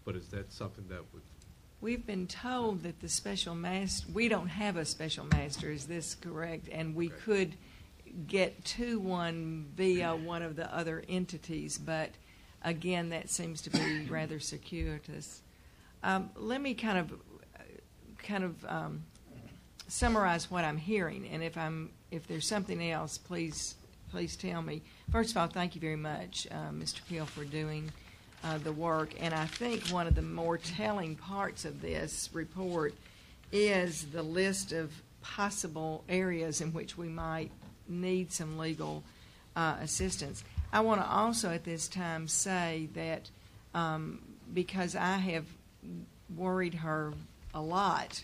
but is that something that would... We've been told that the special master, we don't have a special master, is this correct? And we could get to one via one of the other entities, but again, that seems to be rather circuitous. Let me kind of summarize what I'm hearing, and if there's something else, please tell me. First of all, thank you very much, Mr. Kill, for doing the work. And I think one of the more telling parts of this report is the list of possible areas in which we might need some legal assistance. I want to also at this time say that because I have worried her a lot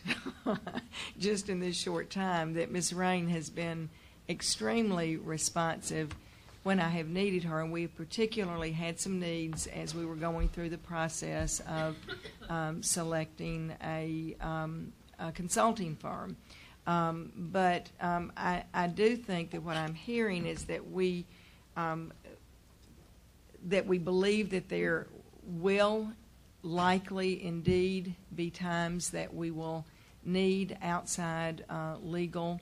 just in this short time, that Ms. Rain has been extremely responsive when I have needed her, and we've particularly had some needs as we were going through the process of selecting a consulting firm. But I do think that what I'm hearing is that we believe that there will likely indeed be times that we will need outside legal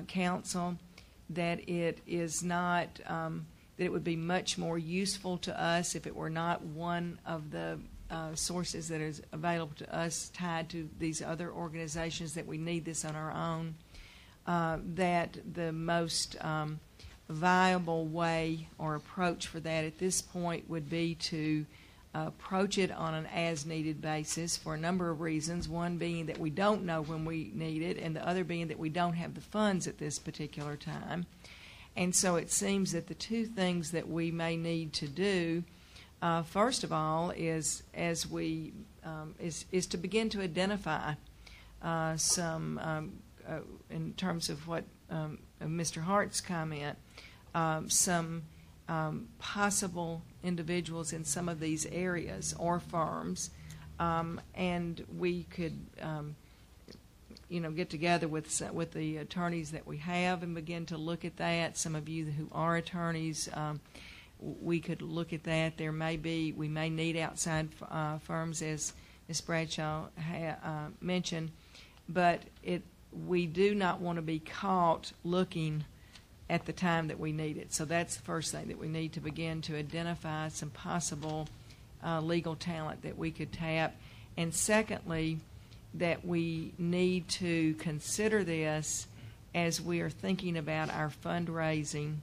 counsel, that it is not that it would be much more useful to us if it were not one of the sources that is available to us tied to these other organizations, that we need this on our own, that the most viable way or approach for that at this point would be to approach it on an as-needed basis for a number of reasons, one being that we don't know when we need it, and the other being that we don't have the funds at this particular time. And so it seems that the two things that we may need to do, first of all, is to begin to identify some, in terms of what Mr. Hart's comment, some possible individuals in some of these areas or firms, and we could, get together with the attorneys that we have and begin to look at that. Some of you who are attorneys, we could look at that. We may need outside firms, as Ms. Bradshaw mentioned, but we do not want to be caught looking at the time that we need it. So that's the first thing, that we need to begin to identify some possible legal talent that we could tap. And secondly, that we need to consider this as we are thinking about our fundraising,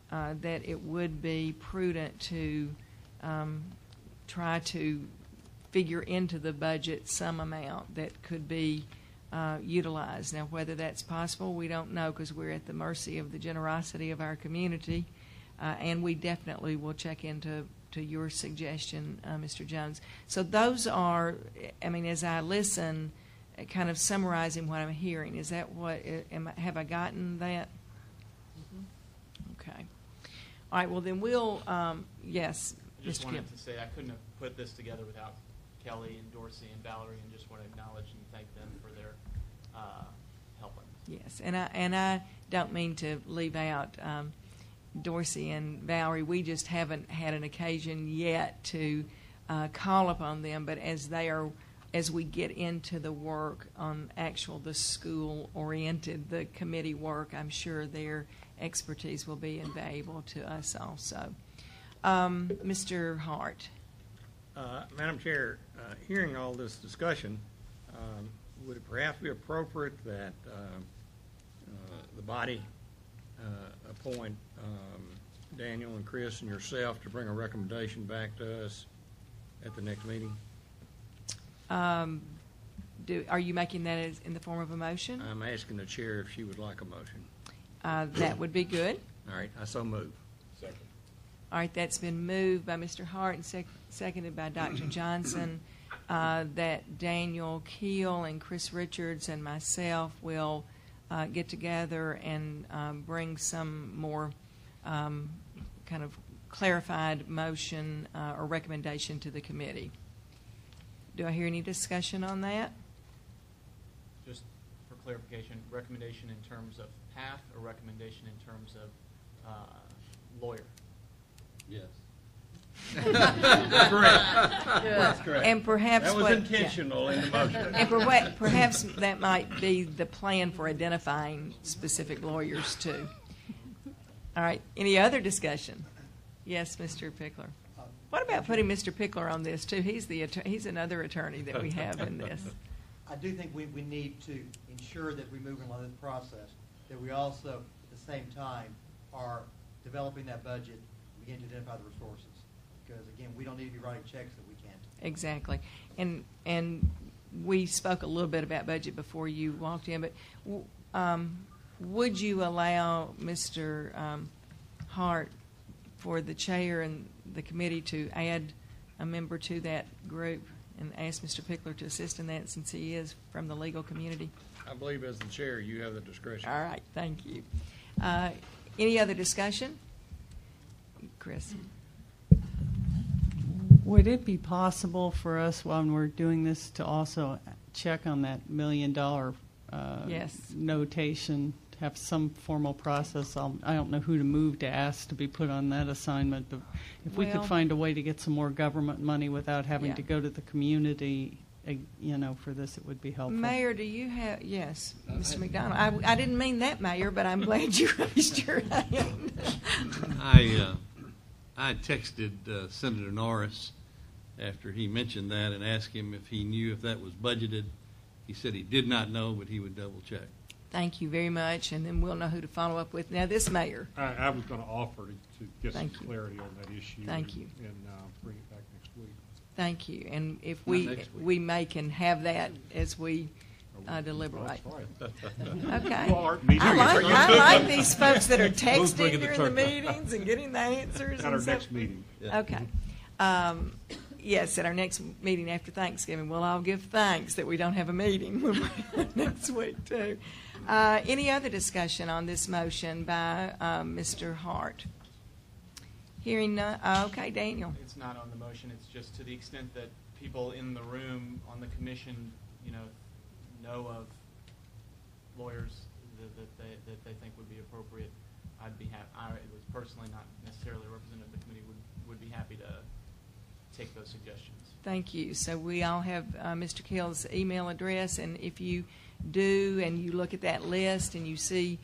that it would be prudent to try to figure into the budget some amount that could be utilized. Now, whether that's possible, we don't know, because we're at the mercy of the generosity of our community, and we definitely will check into your suggestion, Mr. Jones. So those are, as I listen, kind of summarizing what I'm hearing. Is that what, have I gotten that? Mm-hmm. Okay. All right, well then we'll, yes, I just Mr. wanted Kim. to say I couldn't have put this together without Kelly and Dorsey and Valerie, and just want to acknowledge and thank them for their help on this. Yes, and I don't mean to leave out Dorsey and Valerie. We just haven't had an occasion yet to call upon them, but as we get into the work on the school-oriented, the committee work, I'm sure their expertise will be invaluable to us also. Mr. Hart. Madam Chair, hearing all this discussion, would it perhaps be appropriate that the body appoint Daniel and Chris and yourself to bring a recommendation back to us at the next meeting? Are you making that in the form of a motion? I'm asking the chair if she would like a motion. That would be good. All right, I so move. Second. All right, that's been moved by Mr. Hart and seconded by Dr. Johnson, that Daniel Keel and Chris Richards and myself will get together and bring some more kind of clarified motion or recommendation to the committee. Do I hear any discussion on that? Just for clarification, recommendation in terms of path or recommendation in terms of lawyer? Yes. Correct. That's correct. And perhaps that was intentional in the motion. And perhaps that might be the plan for identifying specific lawyers too. All right. Any other discussion? Yes, Mr. Pickler. What about putting Mr. Pickler on this too? He's another attorney that we have in this. I do think we need to ensure that we move along this process, that we also at the same time are developing that budget, begin to identify the resources. Because again, we don't need to be writing checks that we can't. Exactly. And we spoke a little bit about budget before you walked in, but would you allow Mr. Hart for the chair and the committee to add a member to that group and ask Mr. Pickler to assist in that, since he is from the legal community? I believe as the chair you have the discretion. All right, thank you. Any other discussion? Chris. Would it be possible for us, while we're doing this, to also check on that $1 million Yes. notation, to have some formal process? I don't know who to move to ask to be put on that assignment, but if we could find a way to get some more government money without having to go to the community, for this, it would be helpful. Mayor, do you have, yes, Mr. McDonald. I didn't mean that, Mayor, but I'm glad you raised your hand. I texted Senator Norris after he mentioned that and asked him if he knew if that was budgeted. He said he did not know, but he would double check. Thank you very much, and then we'll know who to follow up with. Now, this mayor. I was going to offer to get Thank some you. clarity on that issue. Thank you. And bring it back next week. Thank you. And if Not next week. we may can have that as we deliberate. That's Okay. Well, our meeting I like these folks that are bring texting it to during the turn. meetings and getting the answers. At and our stuff. next meeting. Yeah. Okay. Yes, at our next meeting after Thanksgiving, we'll all give thanks that we don't have a meeting next week, too. Any other discussion on this motion by Mr. Hart? Hearing none. Okay, Daniel. It's not on the motion. It's just to the extent that people in the room on the commission, know of lawyers that they think would be appropriate. I'd be happy. I was personally not necessarily a representative of the committee. Would be happy to take those suggestions. Thank you. So we all have Mr. Kell's email address, and if you do and you look at that list and you see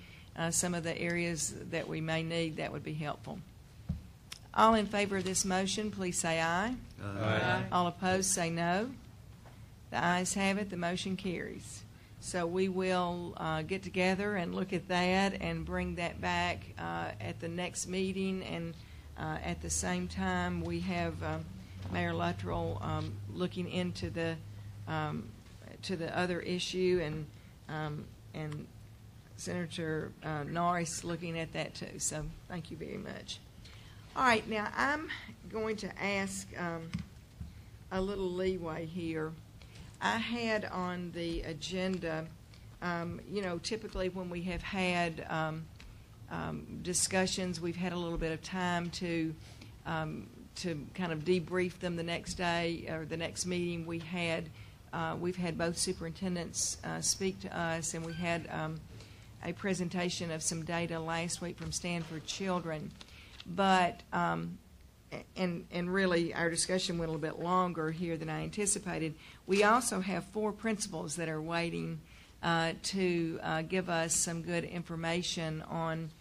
some of the areas that we may need, that would be helpful. All in favor of this motion, please say aye. Aye. All opposed, say no. The ayes have it. The motion carries. So we will get together and look at that and bring that back at the next meeting. And at the same time, we have Mayor Luttrell looking into the other issue, and Senator Norris looking at that too. So thank you very much. All right, now I'm going to ask a little leeway here. I had on the agenda, typically when we have had discussions, we've had a little bit of time to kind of debrief them the next day or the next meeting. We've had both superintendents speak to us, and we had a presentation of some data last week from Stanford Children. But and really our discussion went a little bit longer here than I anticipated. We also have 4 principals that are waiting to give us some good information on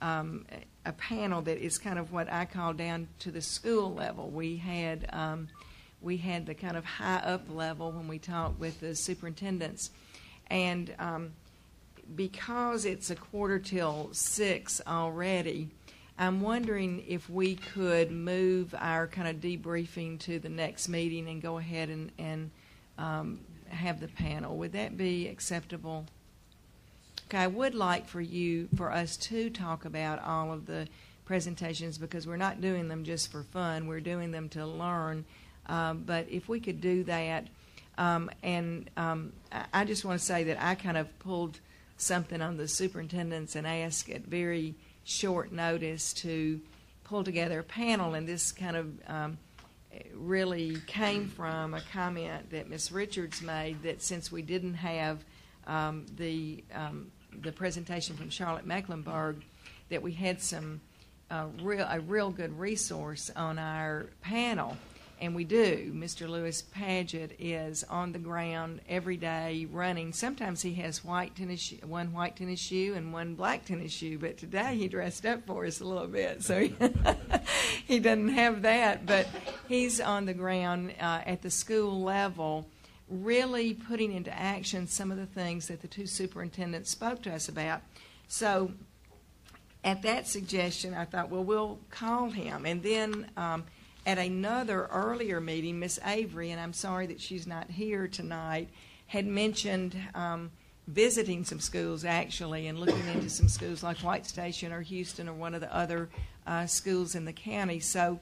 a panel that is kind of what I call down to the school level. We had the kind of high up level when we talked with the superintendents, and because it's 5:45 already, I'm wondering if we could move our kind of debriefing to the next meeting and go ahead and have the panel. Would that be acceptable? Okay, I would like for us to talk about all of the presentations, because we're not doing them just for fun. We're doing them to learn. But if we could do that, I just want to say that I kind of pulled something on the superintendents and asked at very short notice to pull together a panel, and this kind of really came from a comment that Ms. Richards made, that since we didn't have the presentation from Charlotte Mecklenburg, that we had a real good resource on our panel. And we do. Mr. Lewis Paget is on the ground every day running. Sometimes he has one white tennis shoe and one black tennis shoe, but today he dressed up for us a little bit, so he doesn't have that. But he's on the ground at the school level, really putting into action some of the things that the 2 superintendents spoke to us about. So at that suggestion, I thought, well, we'll call him. And then at another earlier meeting, Miss Avery, and I'm sorry that she's not here tonight, had mentioned visiting some schools actually and looking into some schools like White Station or Houston or one of the other schools in the county. So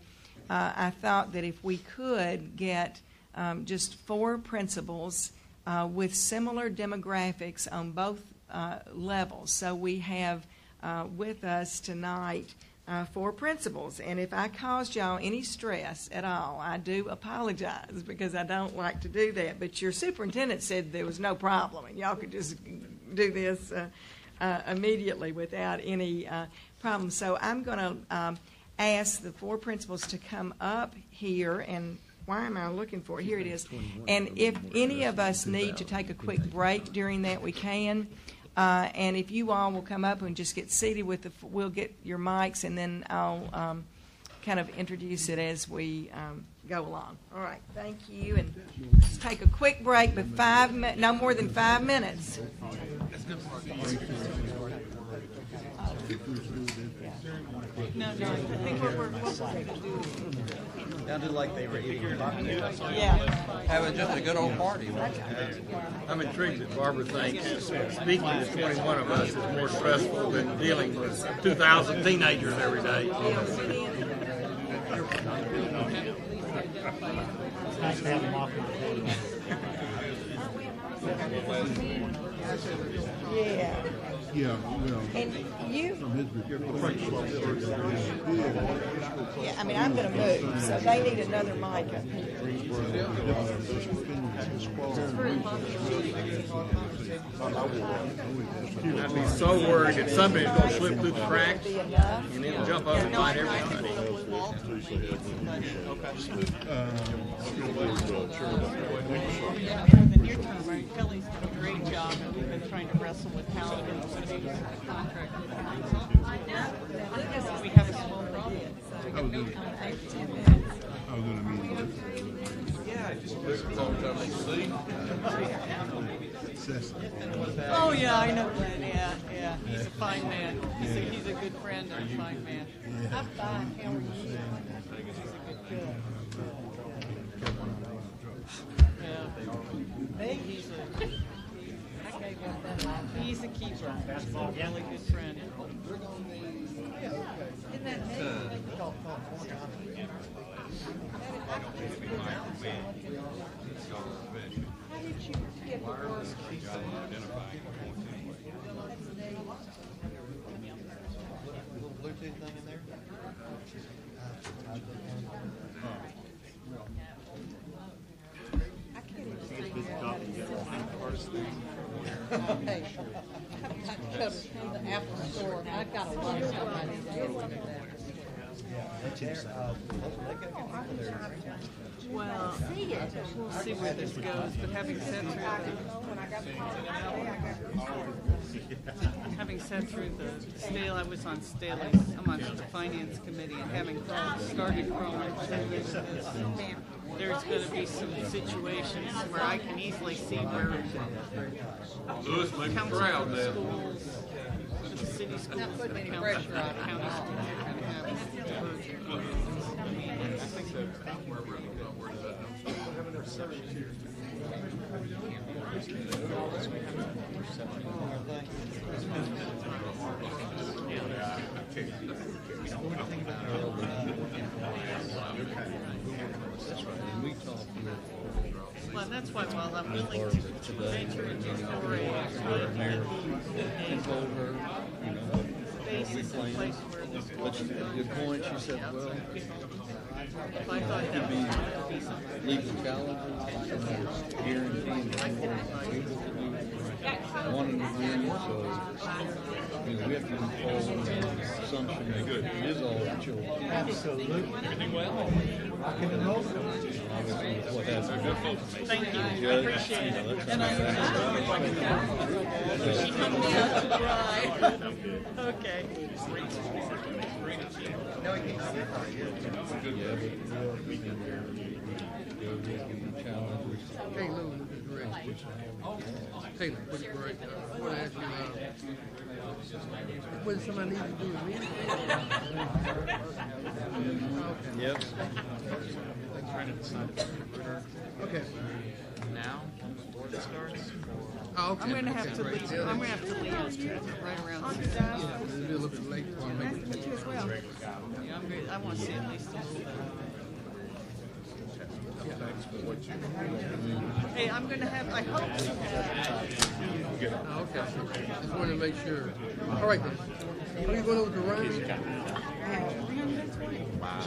I thought that if we could get just 4 principals with similar demographics on both levels. So we have with us tonight 4 principals, and if I caused y'all any stress at all, I do apologize, because I don't like to do that. But your superintendent said there was no problem, and y'all could just do this immediately without any problem. So I'm going to ask the 4 principals to come up here, and why am I looking for it? Here it is. And if any of us need to take a quick break during that, we can. And if you all will come up and just get seated we'll get your mics, and then I'll kind of introduce it as we go along. All right, thank you. And let's take a quick break, but no more than 5 minutes. No, I think what we're going to do. Sounded like they were eating Yeah. Having just a good old party. I'm intrigued that Barbara thinks speaking to 21 of us is more stressful than dealing with 2,000 teenagers every day. Yeah. Yeah, well, And you, from his report, yeah, I mean, I'm going to move, so they need another mic up here. I'd be so worried that somebody's going to slip through the cracks and then jump up and bite everybody. Kelly's done a great job, and we've been trying to wrestle with how we're going to do the contract with we have a small problem. I was in a meeting. Oh, yeah, I know Glenn, yeah. He's a fine man. He's a good friend and a fine man. I'm fine. How are you? He's a good He's a keeper. He's a really good friend. Isn't that how did you get the work? little Bluetooth thing in there? Hey, I've got to go to the Apple store, and I've got to watch somebody do Well, we'll see where this goes, but having sat through the stale, I was on Staley, I'm on the finance committee, and having started crawling through this, there's going to be some situations where I can easily see where Lewis, make me council proud, man. schools, the city schools, Not putting any the pressure on it. county schools are going to have Well, that's why while I'm willing to venture into foray, basis in place where this Good point. She said, well, if I thought that was going to be something. legal challenges, guaranteeing that we're able to do one and again, so we have to move forward with the assumption that it is all the children. Absolutely. Everything well? What has been Thank you. I appreciate it. And I she helped me out to cry. Okay. No, you can't sit on it. Hey, Lou, this is Greg. Hey, quick break. I want to ask you, what does somebody need to do with me? Yep. Okay. Now, before this starts? Oh, okay. I'm going to have to leave. I'm going to have to leave right around 6. Yeah, it'll be a little bit late. So I'll make it. You as well. Yeah, I'm great. I want to see at least a little bit. Hey, I'm going to have, I hope to have. Oh, okay. Just wanted to make sure. All right, then. Are you going over to Ryan? Wow.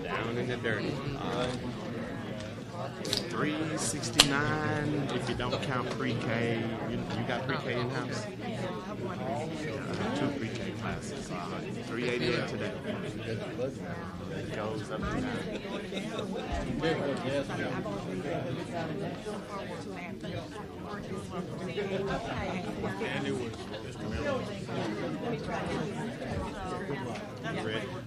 Down in the dirty. 369 if you don't count pre-K. You got pre-K in-house? 2 pre-K classes. 388 today. It goes up and down. And it was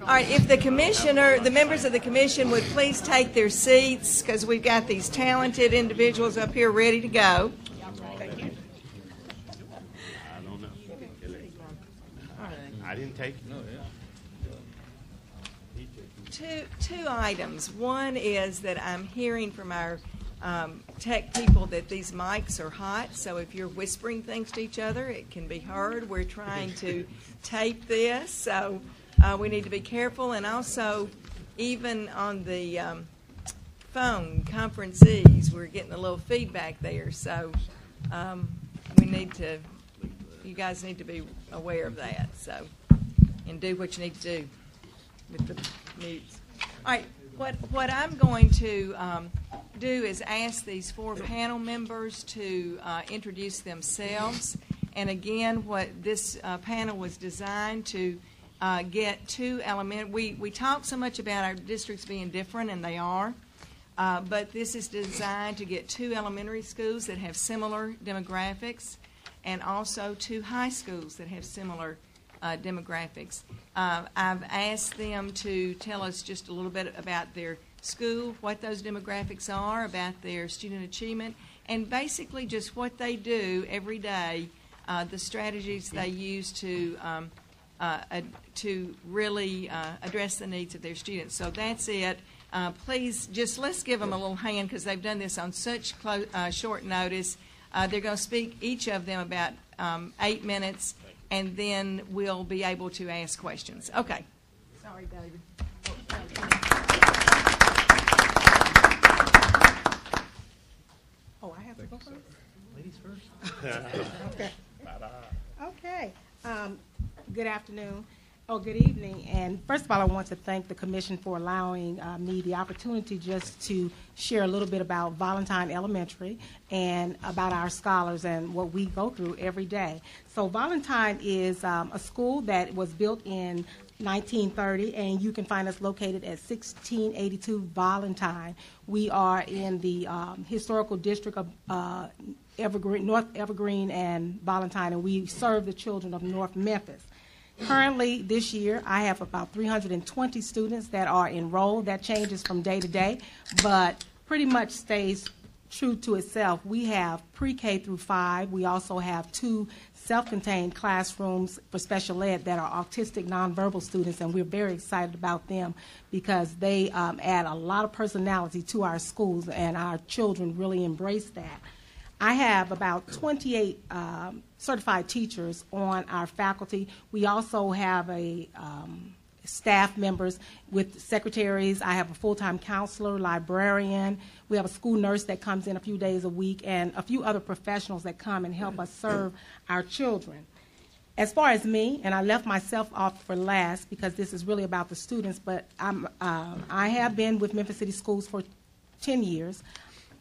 All right, if the members of the commission would please take their seats, because we've got these talented individuals up here ready to go. I didn't take it. Two items. One is that I'm hearing from our tech people that these mics are hot, so if you're whispering things to each other, it can be heard. We're trying to tape this, so we need to be careful. And also, even on the phone conferencees, we're getting a little feedback there, so you guys need to be aware of that, so, and do what you need to do with the mutes. All right, what I'm going to do is ask these four panel members to introduce themselves. And again, what this panel was designed to get two elementary. We talk so much about our districts being different, and they are. But this is designed to get two elementary schools that have similar demographics, and also two high schools that have similar demographics. I've asked them to tell us just a little bit about their school, what those demographics are, about their student achievement, and basically just what they do every day, the strategies they use to really address the needs of their students. So that's it. Please, let's give them a little hand, because they've done this on such short notice. They're going to speak, each of them, about 8 minutes, and then we'll be able to ask questions. Okay. Sorry, David. Oh, I have to go first? Ladies first. Okay. Okay. Good afternoon. Good evening. And first of all, I want to thank the Commission for allowing me the opportunity just to share a little bit about Valentine Elementary and about our scholars and what we go through every day. So Valentine is a school that was built in 1930, and you can find us located at 1682 Valentine. We are in the historical district of North Evergreen and Valentine, and we serve the children of North Memphis. Currently, this year, I have about 320 students that are enrolled. That changes from day to day, but pretty much stays true to itself. We have pre-K through 5. We also have 2 self-contained classrooms for special ed that are autistic nonverbal students, and we're very excited about them because they add a lot of personality to our schools, and our children really embrace that. I have about 28 certified teachers on our faculty. We also have staff members with secretaries. I have a full-time counselor, librarian. We have a school nurse that comes in a few days a week, and a few other professionals that come and help us serve our children. As far as me, and I left myself off for last because this is really about the students, but I have been with Memphis City Schools for 10 years.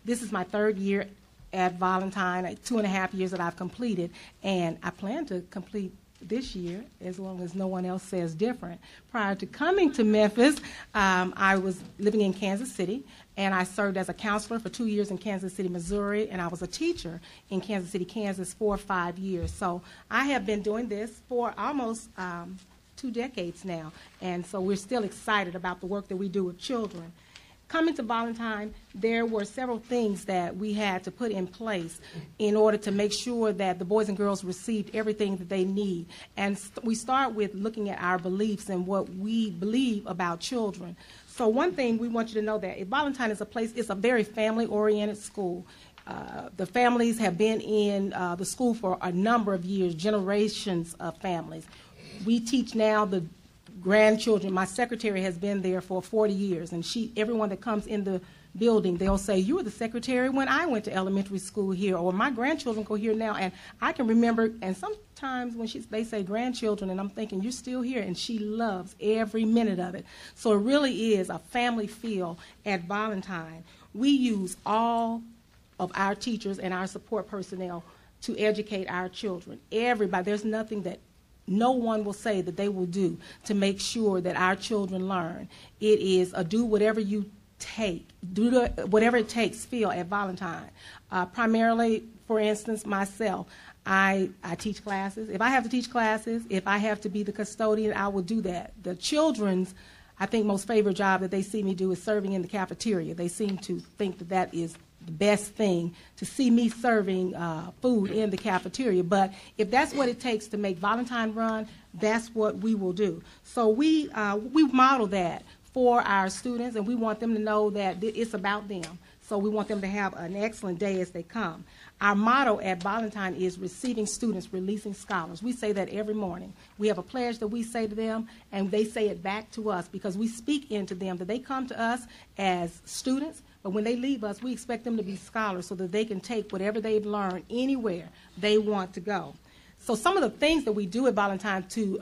This is my 3rd year at Valentine, 2.5 years that I've completed, and I plan to complete this year as long as no one else says different. Prior to coming to Memphis, I was living in Kansas City, and I served as a counselor for 2 years in Kansas City, Missouri, and I was a teacher in Kansas City, Kansas for 5 years. So I have been doing this for almost 2 decades now, and so we're still excited about the work that we do with children. Coming to Valentine, there were several things that we had to put in place in order to make sure that the boys and girls received everything that they need. And we start with looking at our beliefs and what we believe about children. So one thing we want you to know that Valentine is it's a very family-oriented school. The families have been in the school for a number of years, generations of families. We teach now the grandchildren. My secretary has been there for 40 years, and everyone that comes in the building, they'll say, "You were the secretary when I went to elementary school here," or "My grandchildren go here now." And I can remember, and sometimes when they say grandchildren, and I'm thinking, "You're still here," and she loves every minute of it. So it really is a family feel at Valentine. We use all of our teachers and our support personnel to educate our children. Everybody, there's nothing that no one will say that they will do to make sure that our children learn. It is a do whatever you take, whatever it takes feel at Valentine. Primarily, for instance, myself, I teach classes. If I have to teach classes, if I have to be the custodian, I will do that. The children's, I think, most favorite job that they see me do is serving in the cafeteria. They seem to think that that is the best thing, to see me serving food in the cafeteria. But if that's what it takes to make Valentine run, that's what we will do. So we model that for our students, and we want them to know that it's about them. So we want them to have an excellent day as they come. Our motto at Valentine is receiving students, releasing scholars. We say that every morning. We have a pledge that we say to them, and they say it back to us because we speak into them that they come to us as students, but when they leave us, we expect them to be scholars so that they can take whatever they've learned anywhere they want to go. So some of the things that we do at Valentine to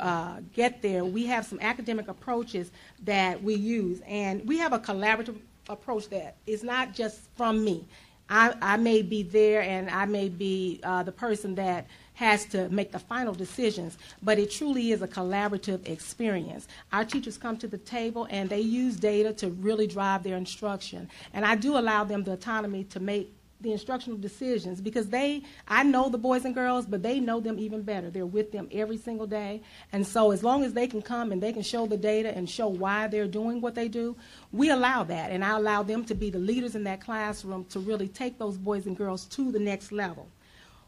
get there, we have some academic approaches that we use, and we have a collaborative approach that is not just from me. I may be there and I may be the person that has to make the final decisions, but it truly is a collaborative experience. Our teachers come to the table and they use data to really drive their instruction. And I do allow them the autonomy to make the instructional decisions because I know the boys and girls, but they know them even better. They're with them every single day. And so as long as they can come and they can show the data and show why they're doing what they do, we allow that. And I allow them to be the leaders in that classroom to really take those boys and girls to the next level.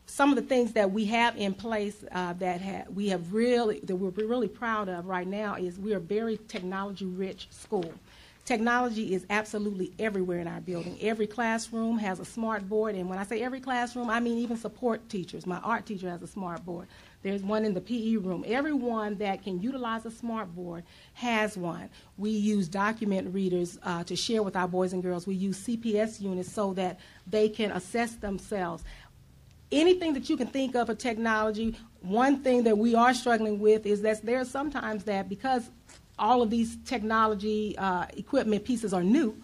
Some of the things that we have in place that we're really proud of right now is we're a very technology-rich school. Technology is absolutely everywhere in our building. Every classroom has a smart board, and when I say every classroom, I mean even support teachers. My art teacher has a smart board. There's one in the PE room. Everyone that can utilize a smart board has one. We use document readers to share with our boys and girls. We use CPS units so that they can assess themselves. Anything that you can think of technology, one thing that we are struggling with is that there are sometimes that because all of these technology equipment pieces are new,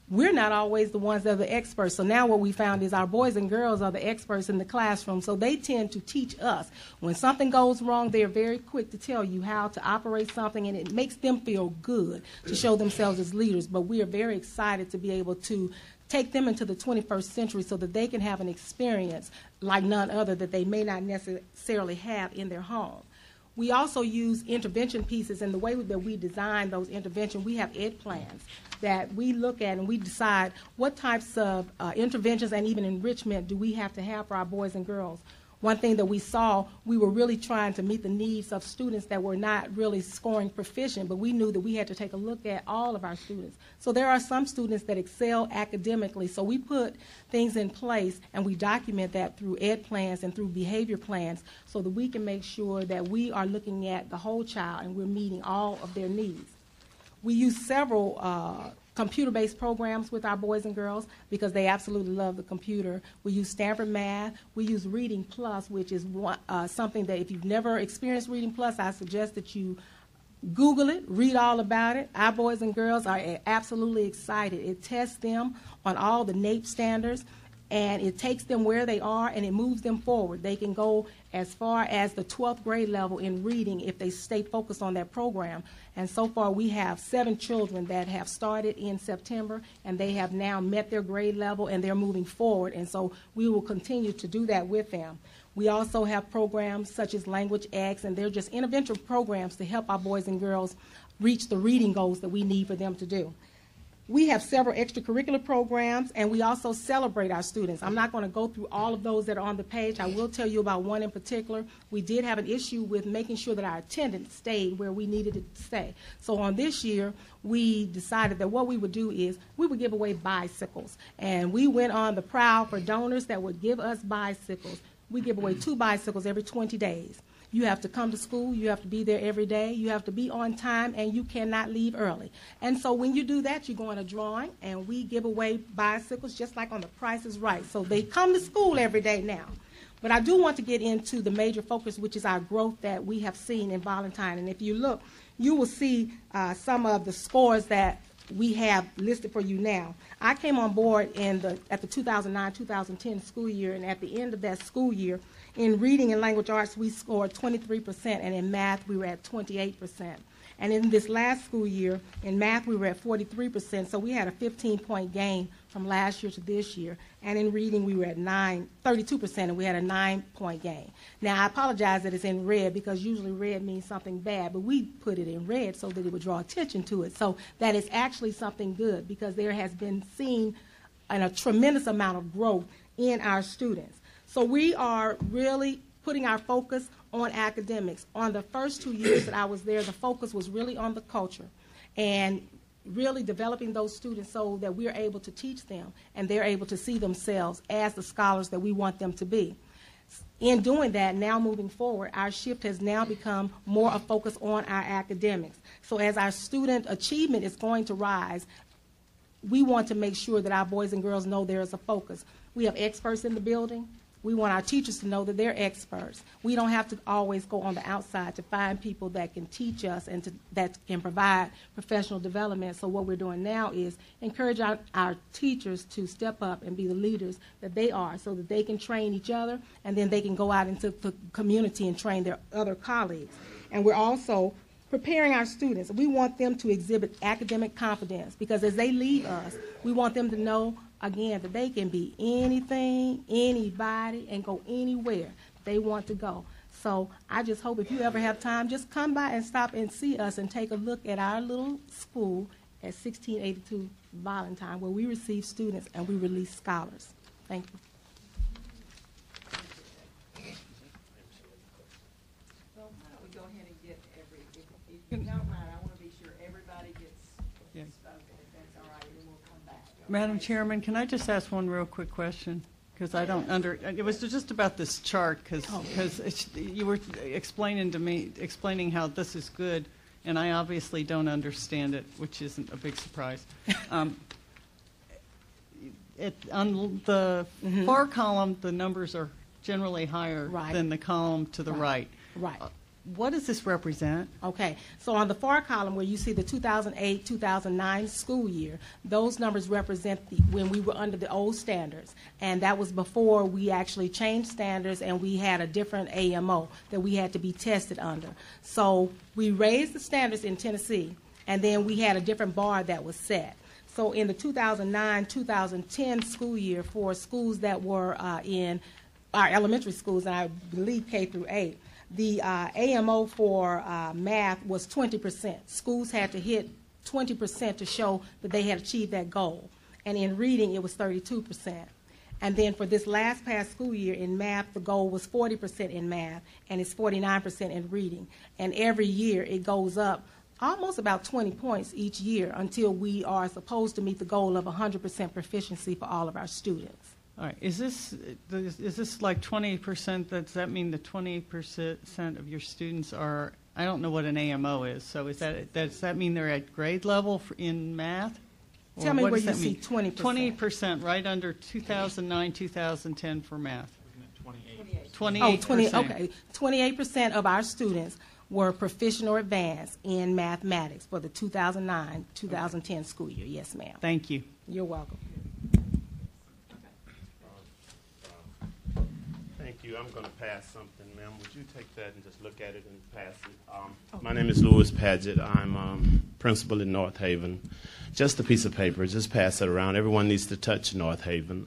we're not always the ones that are the experts. So now what we found is our boys and girls are the experts in the classroom, so they tend to teach us. When something goes wrong, they're very quick to tell you how to operate something, and it makes them feel good to show themselves as leaders. But we are very excited to be able to take them into the 21st century so that they can have an experience like none other that they may not necessarily have in their home. We also use intervention pieces, and the way that we design those interventions, we have ed plans that we look at and we decide what types of interventions and even enrichment do we have to have for our boys and girls. One thing that we saw, we were really trying to meet the needs of students that were not really scoring proficient, but we knew that we had to take a look at all of our students. So there are some students that excel academically, so we put things in place and we document that through ed plans and through behavior plans so that we can make sure that we are looking at the whole child and we're meeting all of their needs. We use several computer-based programs with our boys and girls because they absolutely love the computer. We use Stanford Math. We use Reading Plus, which is something that if you've never experienced Reading Plus, I suggest that you Google it, read all about it. Our boys and girls are absolutely excited. It tests them on all the NAEP standards, and it takes them where they are and it moves them forward. They can go as far as the 12th grade level in reading if they stay focused on that program. And so far we have 7 children that have started in September, and they have now met their grade level and they're moving forward, and so we will continue to do that with them. We also have programs such as Language X, and they're just intervention programs to help our boys and girls reach the reading goals that we need for them to do. We have several extracurricular programs, and we also celebrate our students. I'm not going to go through all of those that are on the page. I will tell you about one in particular. We did have an issue with making sure that our attendance stayed where we needed it to stay. So on this year, we decided that what we would do is we would give away bicycles. And we went on the prowl for donors that would give us bicycles. We give away 2 bicycles every 20 days. You have to come to school, you have to be there every day, you have to be on time, and you cannot leave early. And so when you do that, you go on a drawing, and we give away bicycles just like on The Price is Right. So they come to school every day now. But I do want to get into the major focus, which is our growth that we have seen in Valentine. And if you look, you will see some of the scores that we have listed for you now. I came on board at the 2009-2010 school year, and at the end of that school year, In reading and language arts, we scored 23%, and in math, we were at 28%. And in this last school year, in math, we were at 43%, so we had a 15-point gain from last year to this year. And in reading, we were at 32%, and we had a 9-point gain. Now, I apologize that it's in red, because usually red means something bad, but we put it in red so that it would draw attention to it. So that is actually something good, because there has been seen a tremendous amount of growth in our students. So we are really putting our focus on academics. On the first 2 years that I was there, the focus was really on the culture and really developing those students so that we're able to teach them and they're able to see themselves as the scholars that we want them to be. In doing that, now moving forward, our shift has now become more a focus on our academics. So as our student achievement is going to rise, we want to make sure that our boys and girls know there is a focus. We have experts in the building. We want our teachers to know that they're experts. We don't have to always go on the outside to find people that can teach us and that can provide professional development. So what we're doing now is encourage our teachers to step up and be the leaders that they are so that they can train each other, and then they can go out into the community and train their other colleagues. And we're also preparing our students. We want them to exhibit academic confidence, because as they leave us, we want them to know, again, that they can be anything, anybody, and go anywhere they want to go. So I just hope if you ever have time, just come by and stop and see us and take a look at our little school at 1682 Valentine, where we receive students and we release scholars. Thank you. Well, why don't we go ahead and get if you don't mind, I want to be sure everybody gets spoken, if that's all right, and then we'll come back. Madam Chairman, can I just ask one real quick question? Because I don't it was just about this chart, because you were explaining how this is good, and I obviously don't understand it, which isn't a big surprise. On the far column, the numbers are generally higher than the column to the right. Right. What does this represent? Okay, so on the far column where you see the 2008-2009 school year, those numbers represent when we were under the old standards, and that was before we actually changed standards and we had a different AMO that we had to be tested under. So we raised the standards in Tennessee, and then we had a different bar that was set. So in the 2009-2010 school year, for schools that were in our elementary schools, and I believe K through 8, the AMO for math was 20%. Schools had to hit 20% to show that they had achieved that goal. And in reading, it was 32%. And then for this last past school year in math, the goal was 40% in math, and it's 49% in reading. And every year it goes up almost about 20 points each year until we are supposed to meet the goal of 100% proficiency for all of our students. All right. Is this like 20%? Does that mean the 20% of your students are? I don't know what an AMO is. So does that mean they're at grade level in math? Tell me where you see 20%. 20%, right under 2009-2010 for math. 28%. Oh, 20. Okay, 28% of our students were proficient or advanced in mathematics for the 2009-2010 school year. Yes, ma'am. Thank you. You're welcome. Thank you. I'm going to pass something, ma'am. Would you take that and just look at it and pass it? My name is Louis Padgett. I'm principal in North Haven. Just a piece of paper. Just pass it around. Everyone needs to touch North Haven.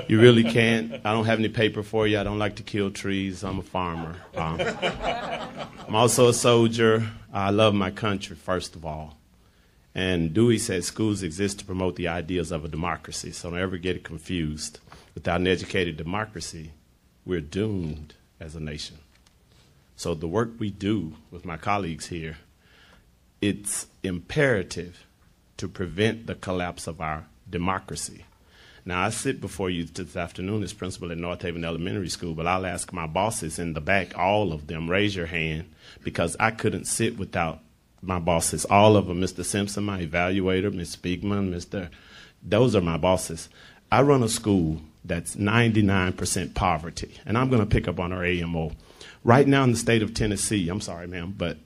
You really can't. I don't have any paper for you. I don't like to kill trees. I'm a farmer. I'm also a soldier. I love my country, first of all. And Dewey said schools exist to promote the ideas of a democracy, so don't ever get it confused. Without an educated democracy, we're doomed as a nation. So the work we do with my colleagues here, it's imperative to prevent the collapse of our democracy. Now, I sit before you this afternoon as principal at North Haven Elementary School, but I'll ask my bosses in the back, all of them, raise your hand, because I couldn't sit without my bosses, all of them. Mr. Simpson, my evaluator, Ms. Spiegman, those are my bosses. I run a school that's 99% poverty, and I'm going to pick up on our AMO. Right now in the state of Tennessee, I'm sorry, ma'am, but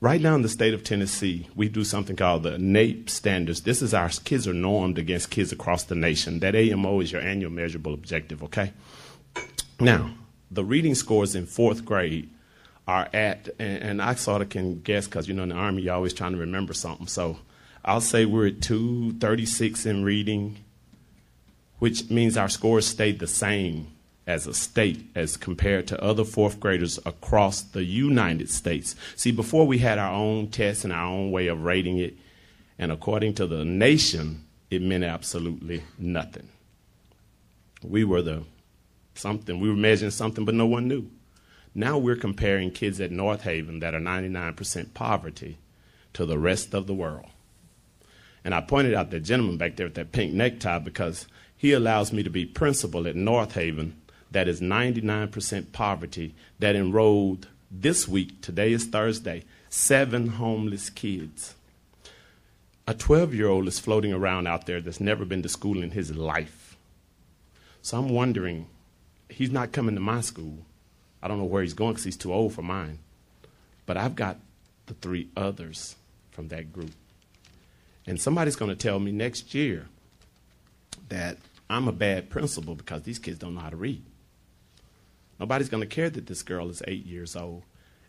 right now in the state of Tennessee, we do something called the NAEP standards. This is our kids are normed against kids across the nation. That AMO is your annual measurable objective, okay? Now, the reading scores in 4th grade are at, and I sort of can guess because, in the Army, you're always trying to remember something. So I'll say we're at 236 in reading, which means our scores stayed the same as a state as compared to other 4th graders across the United States. See, before we had our own tests and our own way of rating it, and according to the nation, it meant absolutely nothing. We were measuring something, but no one knew. Now we're comparing kids at North Haven that are 99% poverty to the rest of the world. And I pointed out that gentleman back there with that pink necktie because he allows me to be principal at North Haven that is 99% poverty that enrolled this week, today is Thursday, 7 homeless kids. A 12-year-old is floating around out there that's never been to school in his life. So I'm wondering, he's not coming to my school. I don't know where he's going because he's too old for mine. But I've got the 3 others from that group. And somebody's going to tell me next year that I'm a bad principal because these kids don't know how to read. Nobody's going to care that this girl is 8 years old.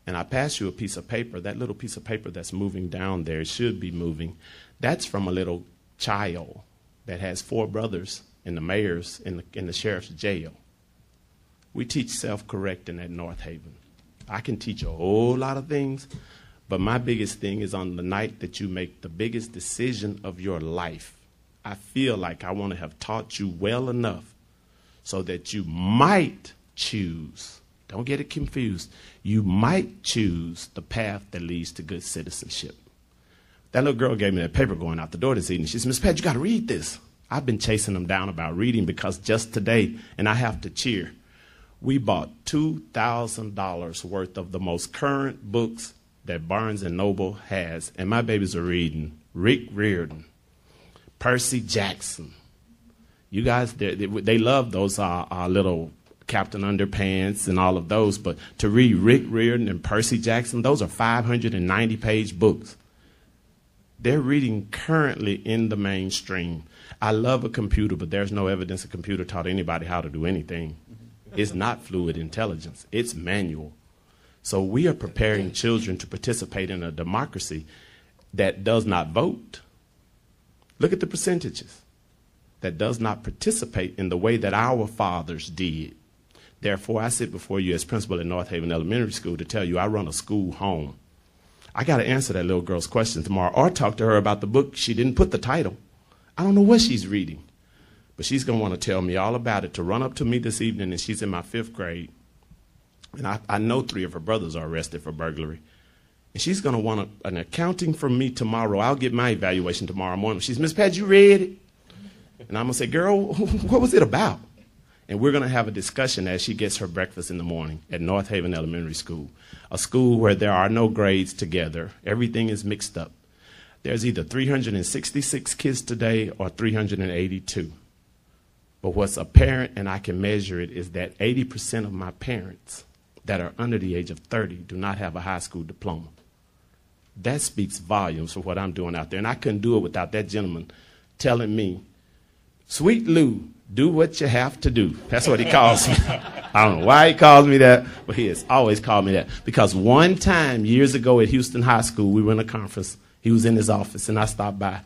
And I pass you a piece of paper. That little piece of paper that's moving down there, it should be moving. That's from a little child that has 4 brothers in the mayor's, in the sheriff's jail. We teach self-correcting at North Haven. I can teach a whole lot of things, but my biggest thing is on the night that you make the biggest decision of your life. I feel like I want to have taught you well enough so that you might choose, don't get it confused, you might choose the path that leads to good citizenship. That little girl gave me that paper going out the door this evening. She said, Miss Pat, you got to read this. I've been chasing them down about reading because just today, and I have to cheer, we bought $2,000 worth of the most current books that Barnes & Noble has, and my babies are reading Rick Riordan, Percy Jackson. You guys, they love those little Captain Underpants and all of those, but to read Rick Riordan and Percy Jackson, those are 590-page books. They're reading currently in the mainstream. I love a computer, but there's no evidence a computer taught anybody how to do anything. It's not fluid intelligence. It's manual. So we are preparing children to participate in a democracy that does not vote. Look at the percentages. That does not participate in the way that our fathers did. Therefore, I sit before you as principal at North Haven Elementary School to tell you I run a school home. I got to answer that little girl's question tomorrow or talk to her about the book. She didn't put the title. I don't know what she's reading. But she's going to want to tell me all about it, to run up to me this evening, and she's in my 5th grade. And I know 3 of her brothers are arrested for burglary. And she's going to want an accounting from me tomorrow. I'll get my evaluation tomorrow morning. She's, Miss Pat, you read it? And I'm going to say, girl, what was it about? And we're going to have a discussion as she gets her breakfast in the morning at North Haven Elementary School, a school where there are no grades together. Everything is mixed up. There's either 366 kids today or 382. But what's apparent, and I can measure it, is that 80% of my parents that are under the age of 30 do not have a high school diploma. That speaks volumes for what I'm doing out there. And I couldn't do it without that gentleman telling me, Sweet Lou, do what you have to do. That's what he calls me. I don't know why he calls me that, but he has always called me that. Because one time, years ago at Houston High School, we were in a conference. He was in his office, and I stopped by.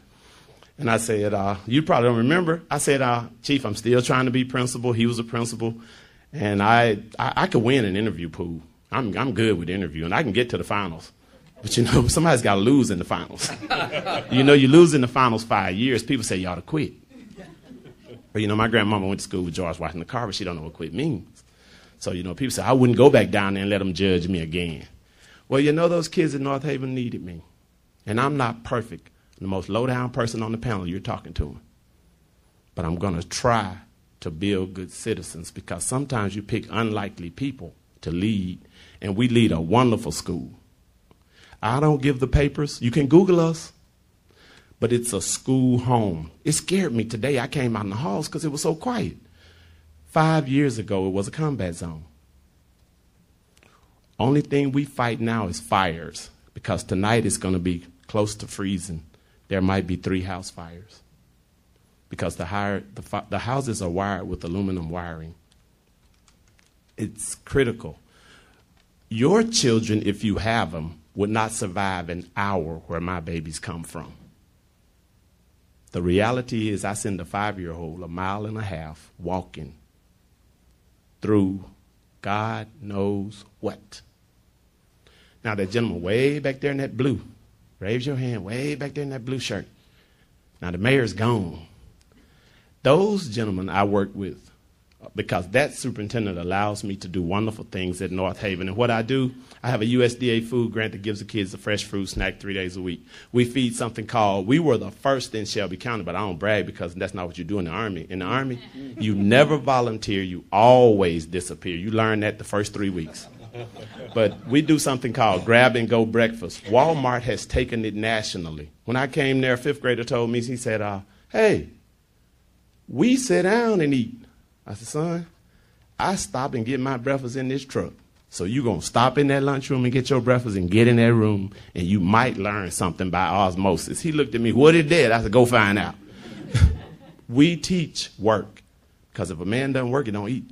And I said, you probably don't remember. I said, Chief, I'm still trying to be principal. He was a principal. And I could win an interview pool. I'm good with interviewing. I can get to the finals. But, somebody's got to lose in the finals. You lose in the finals 5 years. People say you ought to quit. But, my grandmama went to school with George Washington Carver. She don't know what quit means. So, people say, I wouldn't go back down there and let them judge me again. Well, those kids in North Haven needed me. And I'm not perfect. The most low-down person on the panel, you're talking to him. But I'm going to try to build good citizens because sometimes you pick unlikely people to lead, and we lead a wonderful school. I don't give the papers. You can Google us, but it's a school home. It scared me today. I came out in the halls because it was so quiet. 5 years ago, it was a combat zone. Only thing we fight now is fires because tonight it's going to be close to freezing. There might be 3 house fires because the houses are wired with aluminum wiring. It's critical. Your children, if you have them, would not survive an hour where my babies come from. The reality is I send a 5-year-old 1.5 miles walking through God knows what. Now, that gentleman way back there in that blue, raise your hand, way back there in that blue shirt. Now, the mayor's gone. Those gentlemen I work with, because that superintendent allows me to do wonderful things at North Haven. And what I do, I have a USDA food grant that gives the kids a fresh fruit snack 3 days a week. We feed something called, we were the first in Shelby County, but I don't brag because that's not what you do in the Army. In the Army, you never volunteer, you always disappear. You learn that the first 3 weeks. But we do something called grab-and-go breakfast. Walmart has taken it nationally. When I came there, a 5th grader told me, he said, hey, we sit down and eat. I said, son, I stop and get my breakfast in this truck. So you're going to stop in that lunchroom and get your breakfast and get in that room, and you might learn something by osmosis. He looked at me, what is that? I said, go find out. We teach work, because if a man doesn't work, he don't eat.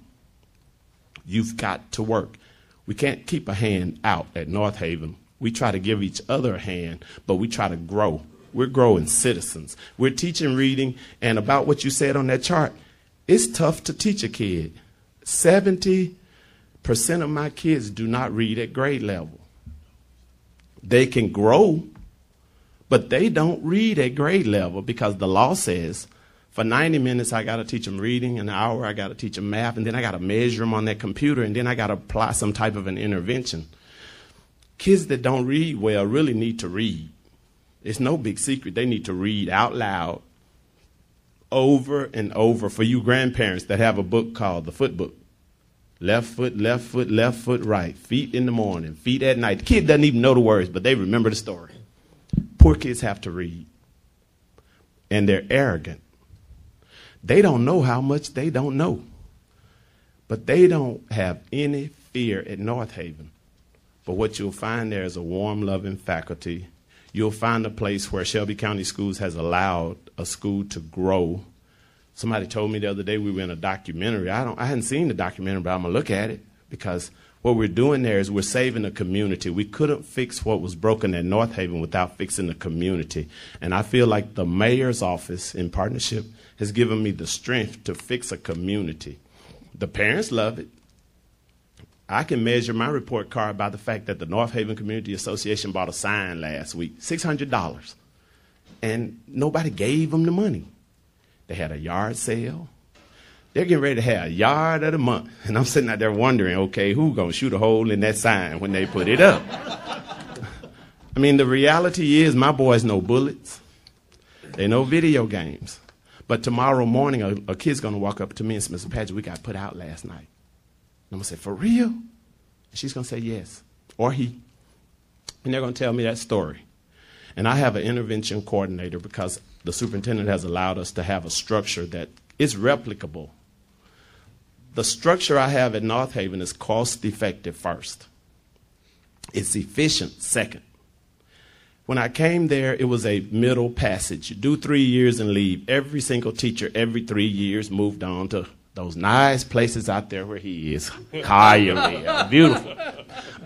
You've got to work. We can't keep a hand out at North Haven. We try to give each other a hand, but we try to grow. We're growing citizens. We're teaching reading, and about what you said on that chart, it's tough to teach a kid. 70% of my kids do not read at grade level. They can grow, but they don't read at grade level because the law says for 90 minutes I got to teach them reading, an hour I got to teach them math, and then I got to measure them on that computer, and then I got to apply some type of an intervention. Kids that don't read well really need to read. It's no big secret. They need to read out loud over and over. For you grandparents that have a book called the foot book. Left foot, left foot, left foot, right. Feet in the morning, feet at night. The kid doesn't even know the words, but they remember the story. Poor kids have to read. And they're arrogant. They don't know how much they don't know. But they don't have any fear at North Haven. But what you'll find there is a warm, loving faculty. You'll find a place where Shelby County Schools has allowed a school to grow. Somebody told me the other day we were in a documentary. I hadn't seen the documentary, but I'm going to look at it because what we're doing there is we're saving the community. We couldn't fix what was broken at North Haven without fixing the community. And I feel like the mayor's office, in partnership, has given me the strength to fix a community. The parents love it. I can measure my report card by the fact that the North Haven Community Association bought a sign last week, $600, and nobody gave them the money. They had a yard sale. They're getting ready to have a yard of the month, and I'm sitting out there wondering, okay, who's going to shoot a hole in that sign when they put it up? I mean, the reality is my boys know bullets. They know video games. But tomorrow morning, a kid's going to walk up to me and say, Mr. Padgett, we got put out last night. I'm going to say, for real? And she's going to say yes, or he. And they're going to tell me that story. And I have an intervention coordinator because the superintendent has allowed us to have a structure that is replicable. The structure I have at North Haven is cost effective first. It's efficient second. When I came there, it was a middle passage. You do 3 years and leave. Every single teacher, every 3 years, moved on to those nice places out there where he is. Beautiful.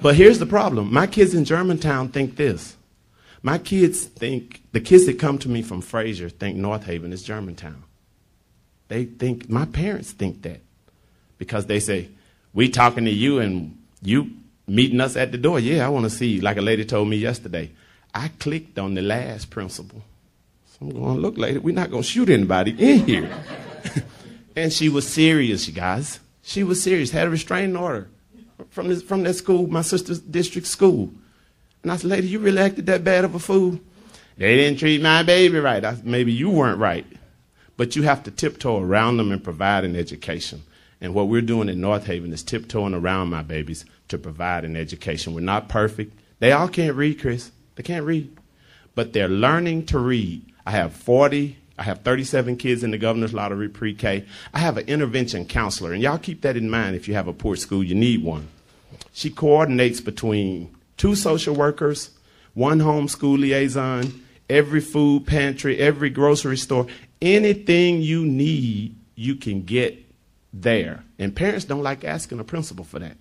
But here's the problem. My kids in Germantown think this. My kids think, the kids that come to me from Fraser think North Haven is Germantown. They think, my parents think that. Because they say, we talking to you and you meeting us at the door. Yeah, I want to see you. Like a lady told me yesterday. I clicked on the last principal. So I'm going, look, lady, we're not going to shoot anybody in here. And she was serious, you guys. She was serious. Had a restraining order from that school, my sister's district school. And I said, lady, you really acted that bad of a fool? They didn't treat my baby right. I said, maybe you weren't right. But you have to tiptoe around them and provide an education. And what we're doing in North Haven is tiptoeing around my babies to provide an education. We're not perfect. They all can't read, Chris. They can't read. But they're learning to read. I have 37 kids in the governor's lottery pre-K. I have an intervention counselor. And y'all keep that in mind. If you have a poor school, you need one. She coordinates between 2 social workers, 1 homeschool liaison, every food pantry, every grocery store. Anything you need, you can get there. And parents don't like asking a principal for that.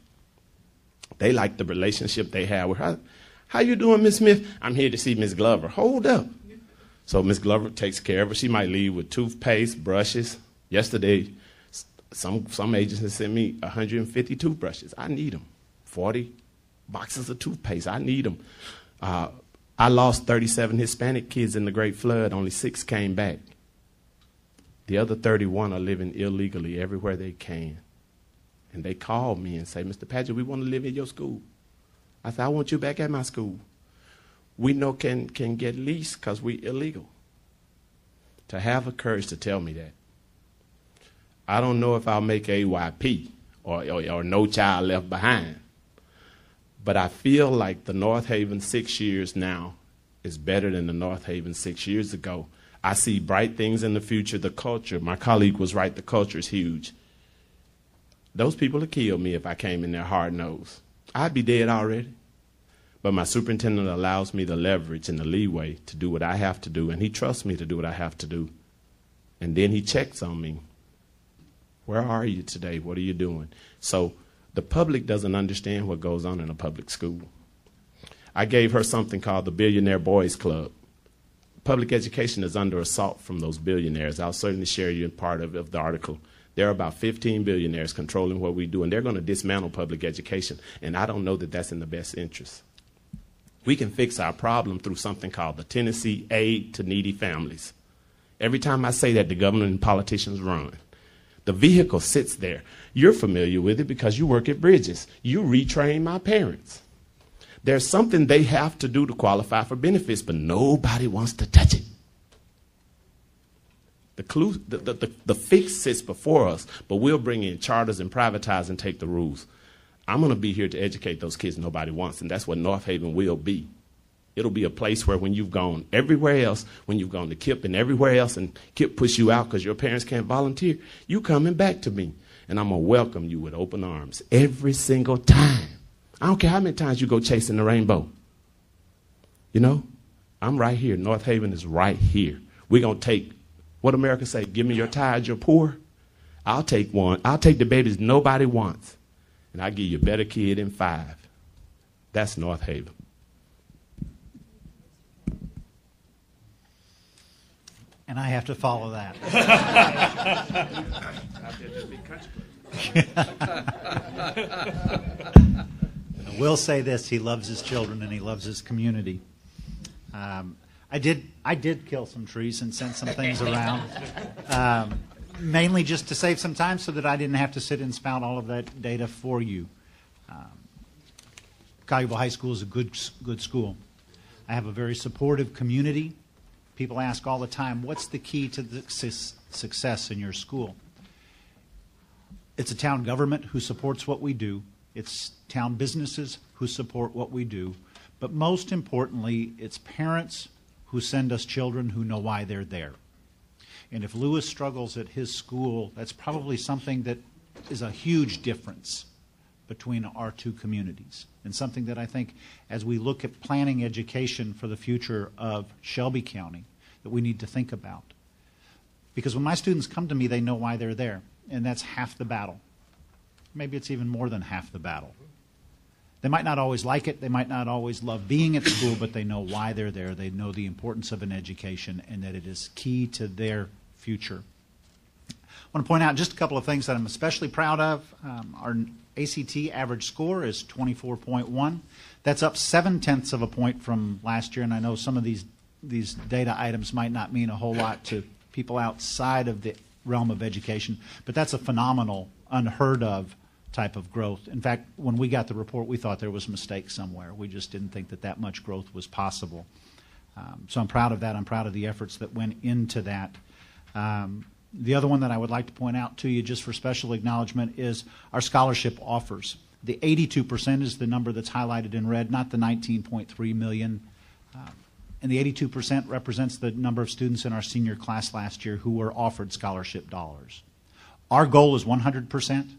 They like the relationship they have with her. How you doing, Miss Smith? I'm here to see Miss Glover. Hold up. So Miss Glover takes care of her. She might leave with toothpaste, brushes. Yesterday, some agencies sent me 150 toothbrushes. I need them. 40 boxes of toothpaste. I need them. I lost 37 Hispanic kids in the Great Flood. Only 6 came back. The other 31 are living illegally everywhere they can. And they called me and say, Mr. Padgett, we want to live in your school. I said, I want you back at my school. We know can get leased because we illegal. To have the courage to tell me that. I don't know if I'll make AYP or No Child Left Behind. But I feel like the North Haven 6 years now is better than the North Haven 6 years ago. I see bright things in the future. The culture, my colleague was right, the culture is huge. Those people would kill me if I came in there hard-nosed. I'd be dead already. But my superintendent allows me the leverage and the leeway to do what I have to do, and he trusts me to do what I have to do. And then he checks on me. Where are you today? What are you doing? So the public doesn't understand what goes on in a public school. I gave her something called the Billionaire Boys Club. Public education is under assault from those billionaires. I'll certainly share you in part of the article. There are about 15 billionaires controlling what we do, and they're going to dismantle public education. And I don't know that that's in the best interest. We can fix our problem through something called the Tennessee Aid to Needy Families. Every time I say that, the governor and politicians run. The vehicle sits there. You're familiar with it because you work at Bridges. You retrain my parents. There's something they have to do to qualify for benefits, but nobody wants to touch it. The fix sits before us, but we'll bring in charters and privatize and take the rules. I'm going to be here to educate those kids nobody wants, and that's what North Haven will be. It'll be a place where when you've gone everywhere else, when you've gone to KIPP and everywhere else, and KIPP push you out because your parents can't volunteer, you coming back to me, and I'm going to welcome you with open arms every single time. I don't care how many times you go chasing the rainbow. You know, I'm right here. North Haven is right here. We're going to take, what America say, give me your tithe, you're poor. I'll take one. I'll take the babies nobody wants. And I'll give you a better kid in 5. That's North Haven. And I have to follow that. I will say this, he loves his children and he loves his community. I did kill some trees and sent some things around, mainly just to save some time so that I didn't have to sit and spout all of that data for you. Collierville High School is a good school. I have a very supportive community. People ask all the time, what's the key to the success in your school? It's a town government who supports what we do. It's town businesses who support what we do. But most importantly, it's parents who send us children who know why they're there. And if Lewis struggles at his school, that's probably something that is a huge difference between our two communities, and something that I think, as we look at planning education for the future of Shelby County, that we need to think about. Because when my students come to me, they know why they're there, and that's half the battle. Maybe it's even more than half the battle. They might not always like it, they might not always love being at school, but they know why they're there. They know the importance of an education and that it is key to their future. I want to point out just a couple of things that I'm especially proud of. Our ACT average score is 24.1. That's up 0.7 of a point from last year, and I know some of these data items might not mean a whole lot to people outside of the realm of education, but that's a phenomenal, unheard of type of growth. In fact, when we got the report, we thought there was a mistake somewhere. We just didn't think that much growth was possible. So I'm proud of that. I'm proud of the efforts that went into that. The other one that I would like to point out to you just for special acknowledgement is our scholarship offers. The 82% is the number that's highlighted in red, not the 19.3 million. And the 82% represents the number of students in our senior class last year who were offered scholarship dollars. Our goal is 100%.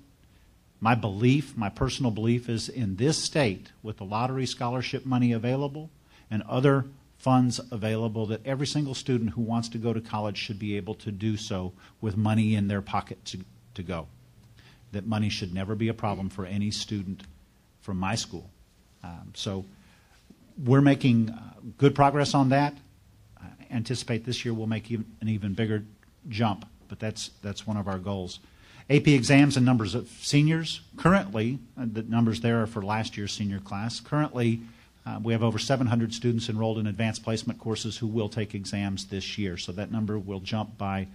My belief, my personal belief, is in this state, with the lottery scholarship money available and other funds available, that every single student who wants to go to college should be able to do so with money in their pocket to go. that money should never be a problem for any student from my school. So we're making good progress on that. I anticipate this year we'll make an even bigger jump, but that's one of our goals. AP exams and numbers of seniors. Currently, the numbers there are for last year's senior class. Currently, we have over 700 students enrolled in advanced placement courses who will take exams this year. So that number will jump by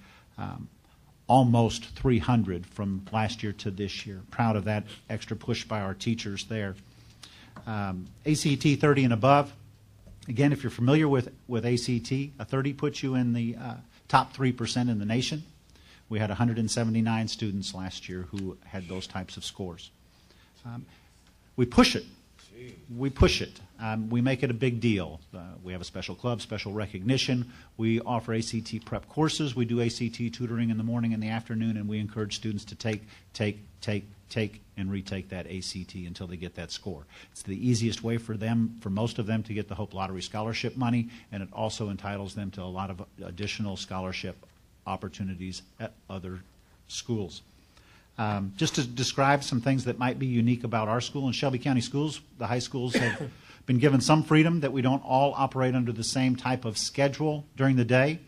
almost 300 from last year to this year. Proud of that extra push by our teachers there. ACT 30 and above. Again, if you're familiar with ACT, a 30 puts you in the top 3% in the nation. We had 179 students last year who had those types of scores. We push it. We push it. We make it a big deal. We have a special club, special recognition. We offer ACT prep courses. We do ACT tutoring in the morning and the afternoon, and we encourage students to take, and retake that ACT until they get that score. It's the easiest way for them, for most of them, to get the Hope Lottery scholarship money, and it also entitles them to a lot of additional scholarship opportunities at other schools. Just to describe some things that might be unique about our school. In Shelby County Schools, the high schools have been given some freedom that we don't all operate under the same type of schedule during the day.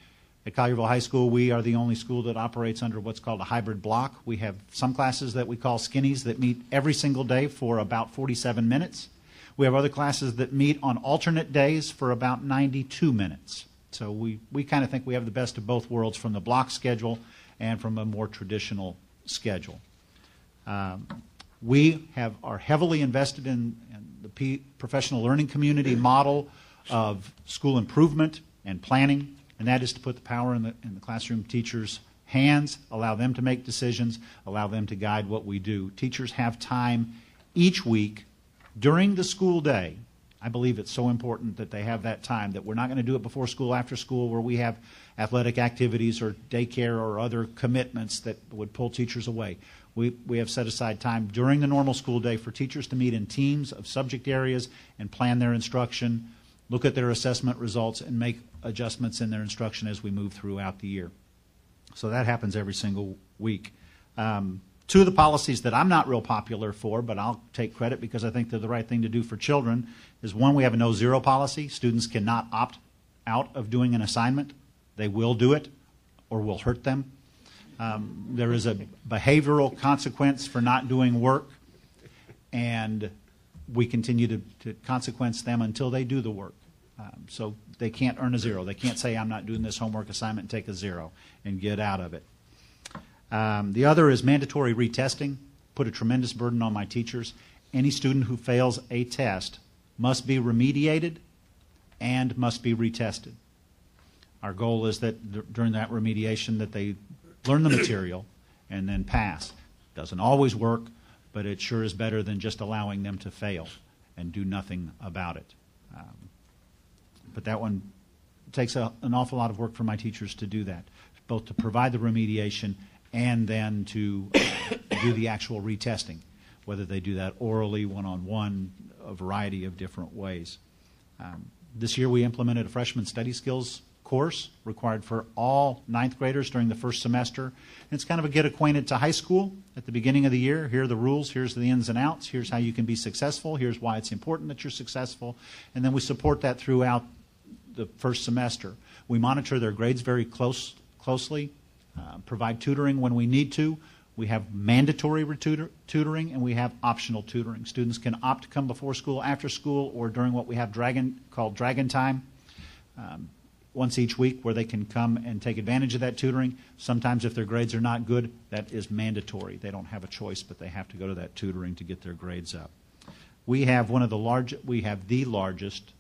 At Collierville High School, we are the only school that operates under what's called a hybrid block. We have some classes that we call skinnies that meet every single day for about 47 minutes. We have other classes that meet on alternate days for about 92 minutes. So we kind of think we have the best of both worlds from the block schedule and from a more traditional schedule. We are heavily invested in the professional learning community model of school improvement and planning, and that is to put the power in the classroom teachers' hands, allow them to make decisions, allow them to guide what we do. Teachers have time each week during the school day. I believe it's so important that they have that time, that we're not going to do it before school, after school, where we have athletic activities or daycare or other commitments that would pull teachers away. We have set aside time during the normal school day for teachers to meet in teams of subject areas and plan their instruction, look at their assessment results, and make adjustments in their instruction as we move throughout the year. So that happens every single week. Two of the policies that I'm not real popular for, but I'll take credit because I think they're the right thing to do for children, is one, we have a no-zero policy. Students cannot opt out of doing an assignment. They will do it or will hurt them. There is a behavioral consequence for not doing work, and we continue to consequence them until they do the work. So they can't earn a zero. They can't say, I'm not doing this homework assignment, and take a zero and get out of it. The other is mandatory retesting. Put a tremendous burden on my teachers. Any student who fails a test must be remediated and must be retested. Our goal is that during that remediation that they learn the material and then pass. Doesn't always work, but it sure is better than just allowing them to fail and do nothing about it. But that one takes an awful lot of work for my teachers to do that, both to provide the remediation and then to do the actual retesting, whether they do that orally, one-on-one, a variety of different ways. This year we implemented a freshman study skills course required for all ninth graders during the first semester. And it's kind of a get acquainted to high school at the beginning of the year. Here are the rules, here's the ins and outs, here's how you can be successful, here's why it's important that you're successful, and then we support that throughout the first semester. We monitor their grades very closely, provide tutoring when we need to. We have mandatory tutoring and we have optional tutoring. Students can opt to come before school, after school, or during what we have called Dragon Time, once each week, where they can come and take advantage of that tutoring. Sometimes if their grades are not good, that is mandatory. They don't have a choice, but they have to go to that tutoring to get their grades up. We have the largest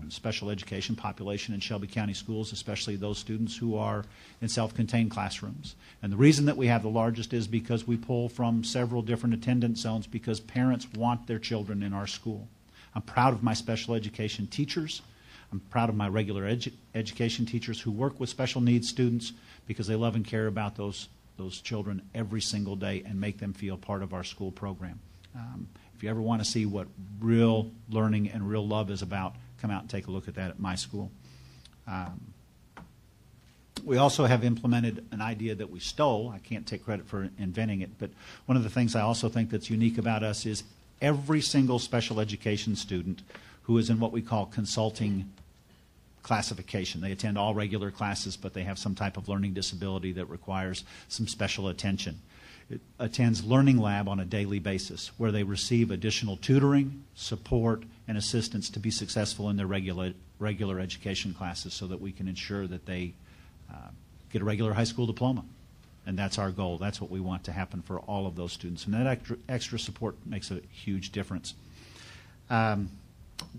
special education population in Shelby County Schools, especially those students who are in self-contained classrooms. And the reason that we have the largest is because we pull from several different attendance zones because parents want their children in our school. I'm proud of my special education teachers. I'm proud of my regular education teachers who work with special needs students because they love and care about those children every single day and make them feel part of our school program. If you ever want to see what real learning and real love is about, come out and take a look at that at my school. We also have implemented an idea that we stole. I can't take credit for inventing it, but one of the things I also think that's unique about us is every single special education student who is in what we call consulting classification. They attend all regular classes, but they have some type of learning disability that requires some special attention. It attends Learning Lab on a daily basis, where they receive additional tutoring, support, and assistance to be successful in their regular education classes so that we can ensure that they get a regular high school diploma. And that's our goal. That's what we want to happen for all of those students. And that extra support makes a huge difference. Talk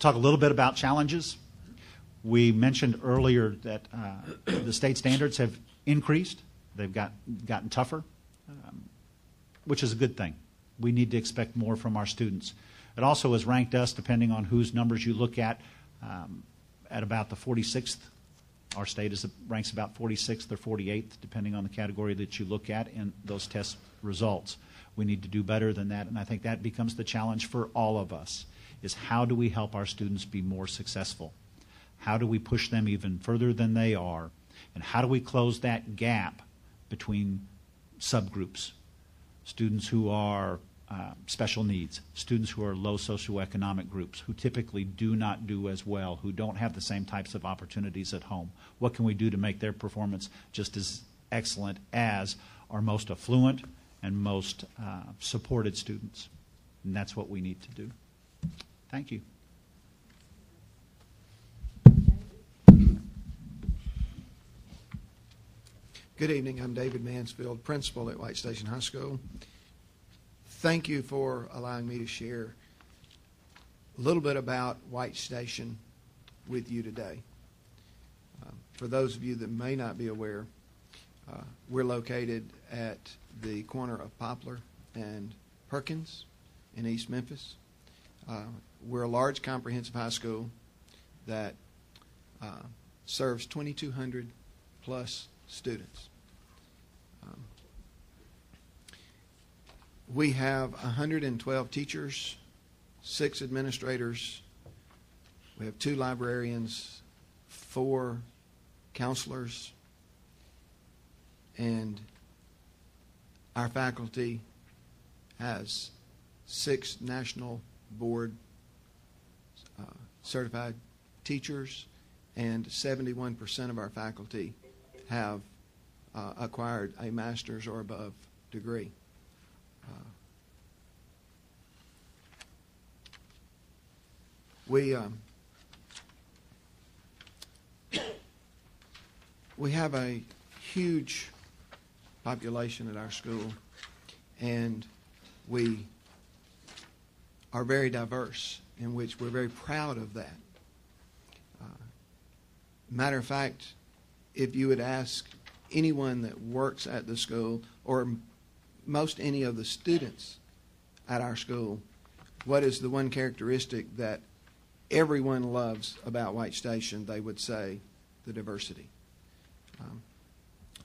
a little bit about challenges. We mentioned earlier that the state standards have increased. They've gotten tougher, which is a good thing. We need to expect more from our students. It also has ranked us, depending on whose numbers you look at about the 46th. Our state ranks about 46th or 48th, depending on the category that you look at in those test results. We need to do better than that, and I think that becomes the challenge for all of us, is how do we help our students be more successful? How do we push them even further than they are? And how do we close that gap between subgroups? Students who are special needs, students who are low socioeconomic groups, who typically do not do as well, who don't have the same types of opportunities at home. What can we do to make their performance just as excellent as our most affluent and most supported students? And that's what we need to do. Thank you. Good evening. I'm David Mansfield, principal at White Station High School. Thank you for allowing me to share a little bit about White Station with you today. For those of you that may not be aware, we're located at the corner of Poplar and Perkins in East Memphis. We're a large comprehensive high school that serves 2,200 plus students. We have 112 teachers, 6 administrators. We have 2 librarians, 4 counselors, and our faculty has 6 national board certified teachers, and 71% of our faculty have acquired a master's or above degree. We have a huge population at our school, and we are very diverse, in which we're very proud of that. Matter of fact, if you would ask anyone that works at the school or most any of the students at our school, what is the one characteristic that everyone loves about White Station, they would say the diversity.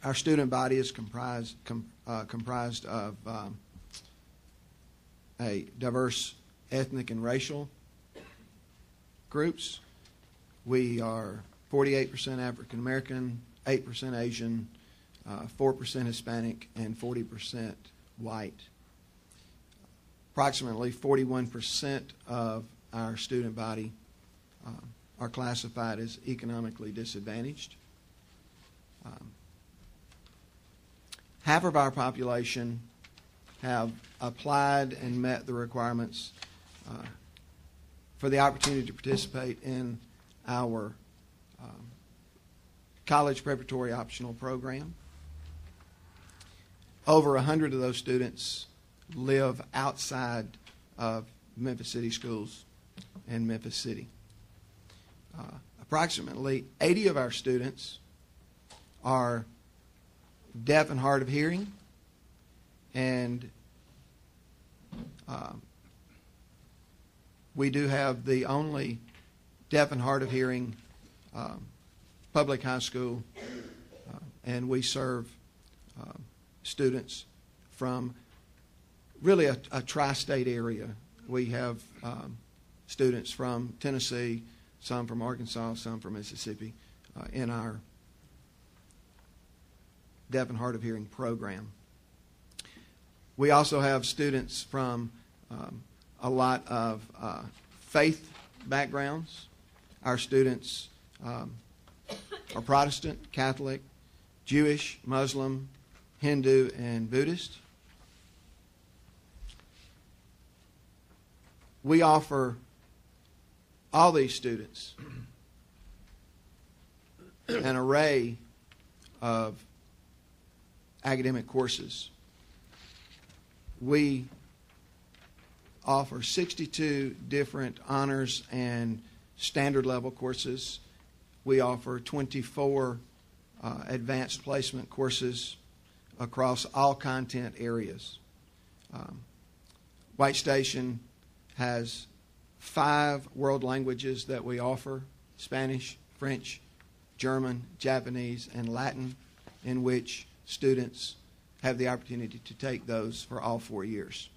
Our student body is comprised of a diverse ethnic and racial groups. We are 48% African American, 8% Asian, 4% Hispanic, and 40% white. Approximately 41% of our student body are classified as economically disadvantaged. Half of our population have applied and met the requirements for the opportunity to participate in our college preparatory optional program. Over 100 of those students live outside of Memphis City Schools and Memphis City. Approximately 80 of our students are deaf and hard of hearing, and we do have the only deaf and hard of hearing public high school, and we serve students from really a tri-state area. We have students from Tennessee, some from Arkansas, some from Mississippi in our deaf and hard of hearing program. We also have students from a lot of faith backgrounds. Our students are Protestant, Catholic, Jewish, Muslim, Hindu, and Buddhist. We offer all these students an array of academic courses. We offer 62 different honors and standard level courses. We offer 24 advanced placement courses across all content areas. White Station has 5 world languages that we offer: Spanish, French, German, Japanese, and Latin, in which students have the opportunity to take those for all 4 years.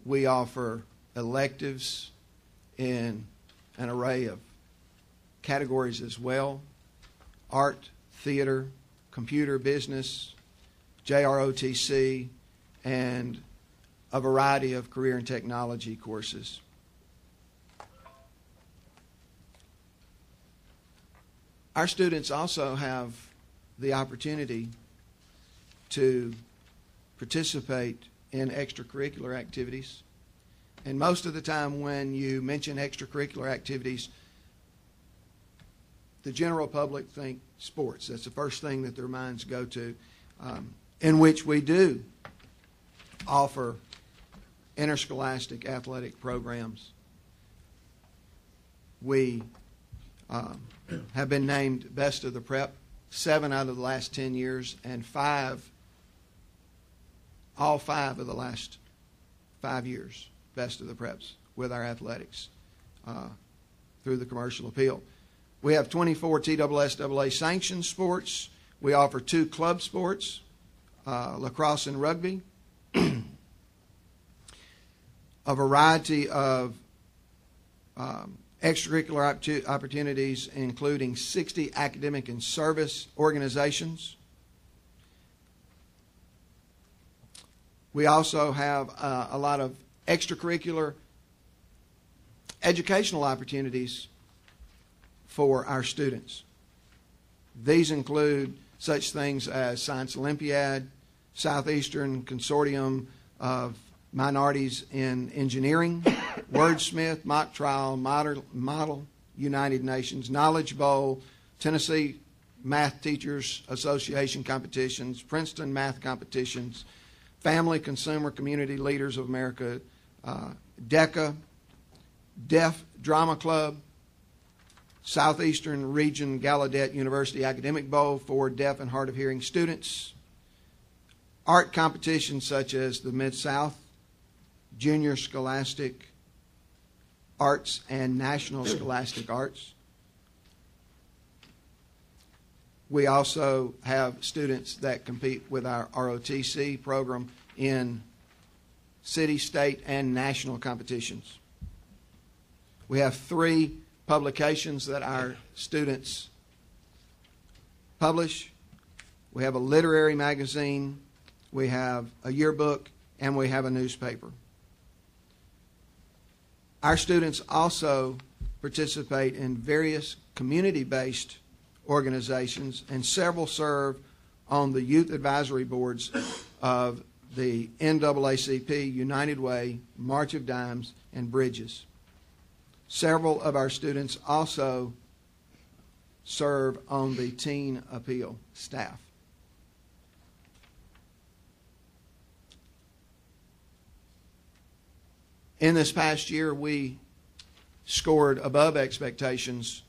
We offer electives in an array of categories as well: art, theater, computer, business, JROTC, and a variety of career and technology courses. Our students also have the opportunity to participate in extracurricular activities. And most of the time when you mention extracurricular activities, the general public think sports. That's the first thing that their minds go to, in which we do offer interscholastic athletic programs. We have been named Best of the Prep 7 out of the last 10 years, and all 5 of the last 5 years, Best of the Preps with our athletics through the commercial appeal. We have 24 TSSAA sanctioned sports. We offer 2 club sports, lacrosse and rugby, a variety of extracurricular opportunities, including 60 academic and service organizations. We also have a lot of extracurricular educational opportunities for our students. These include such things as Science Olympiad, Southeastern Consortium of Minorities in Engineering, Wordsmith, Mock Trial, Model United Nations, Knowledge Bowl, Tennessee Math Teachers Association competitions, Princeton math competitions, Family Consumer Community Leaders of America, DECA, Deaf Drama Club, Southeastern Region Gallaudet University Academic Bowl for deaf and hard of hearing students, art competitions such as the Mid-South Junior Scholastic Arts and National Scholastic Arts. We also have students that compete with our ROTC program in city, state, and national competitions. We have 3 publications that our students publish. We have a literary magazine, we have a yearbook, and we have a newspaper. Our students also participate in various community-based organizations, and several serve on the youth advisory boards of the NAACP, United Way, March of Dimes, and Bridges. Several of our students also serve on the Teen Appeal staff. In this past year, we scored above expectations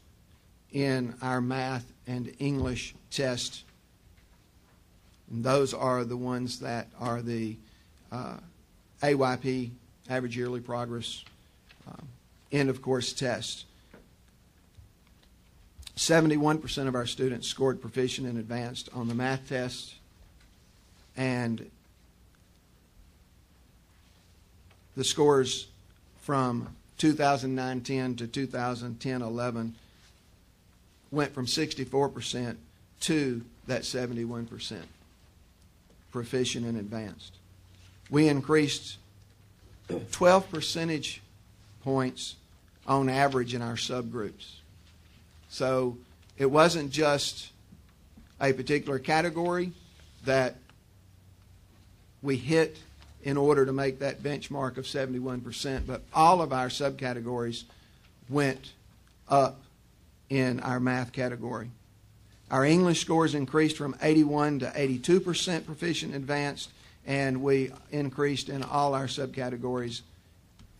in our math and English tests. And those are the ones that are the AYP, Average Yearly Progress, end of course tests. 71% of our students scored proficient and advanced on the math test, and the scores from 2009-10 to 2010-11 went from 64% to that 71% proficient and advanced. We increased 12 percentage points on average in our subgroups. So it wasn't just a particular category that we hit in order to make that benchmark of 71%, but all of our subcategories went up in our math category. Our English scores increased from 81 to 82% proficient advanced, and we increased in all our subcategories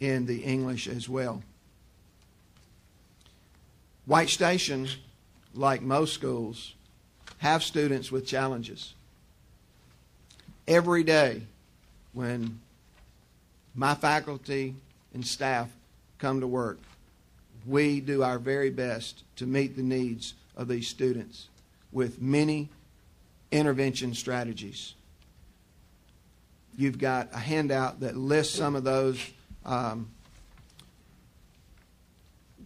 in the English as well. White Station, like most schools, have students with challenges. Every day when my faculty and staff come to work, we do our very best to meet the needs of these students with many intervention strategies. You've got a handout that lists some of those.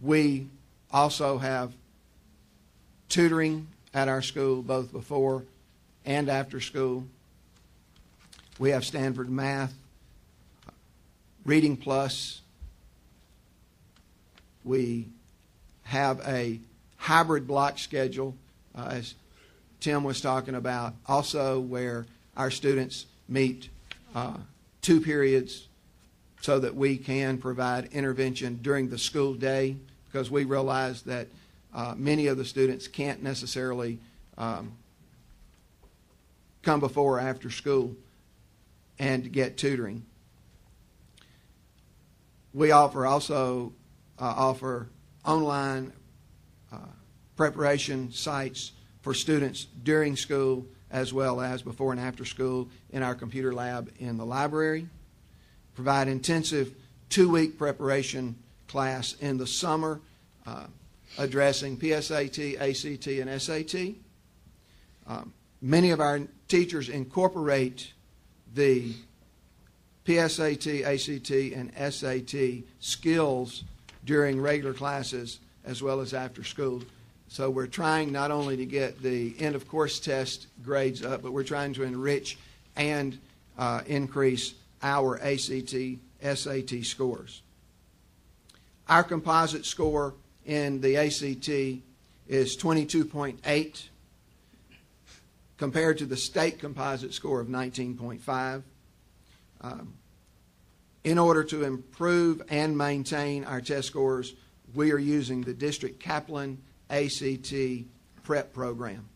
We also have tutoring at our school, both before and after school. We have Stanford Math, Reading Plus. We have a hybrid block schedule, as Tim was talking about, also where our students meet 2 periods so that we can provide intervention during the school day, because we realize that many of the students can't necessarily come before or after school and get tutoring. We also offer online preparation sites for students during school as well as before and after school in our computer lab in the library. Provide intensive 2-week preparation class in the summer addressing PSAT, ACT, and SAT. Many of our teachers incorporate the PSAT, ACT, and SAT skills during regular classes as well as after school. So we're trying not only to get the end-of-course test grades up, but we're trying to enrich and increase our ACT, SAT scores. Our composite score in the ACT is 22.8 compared to the state composite score of 19.5. In order to improve and maintain our test scores, we are using the District Kaplan ACT prep program.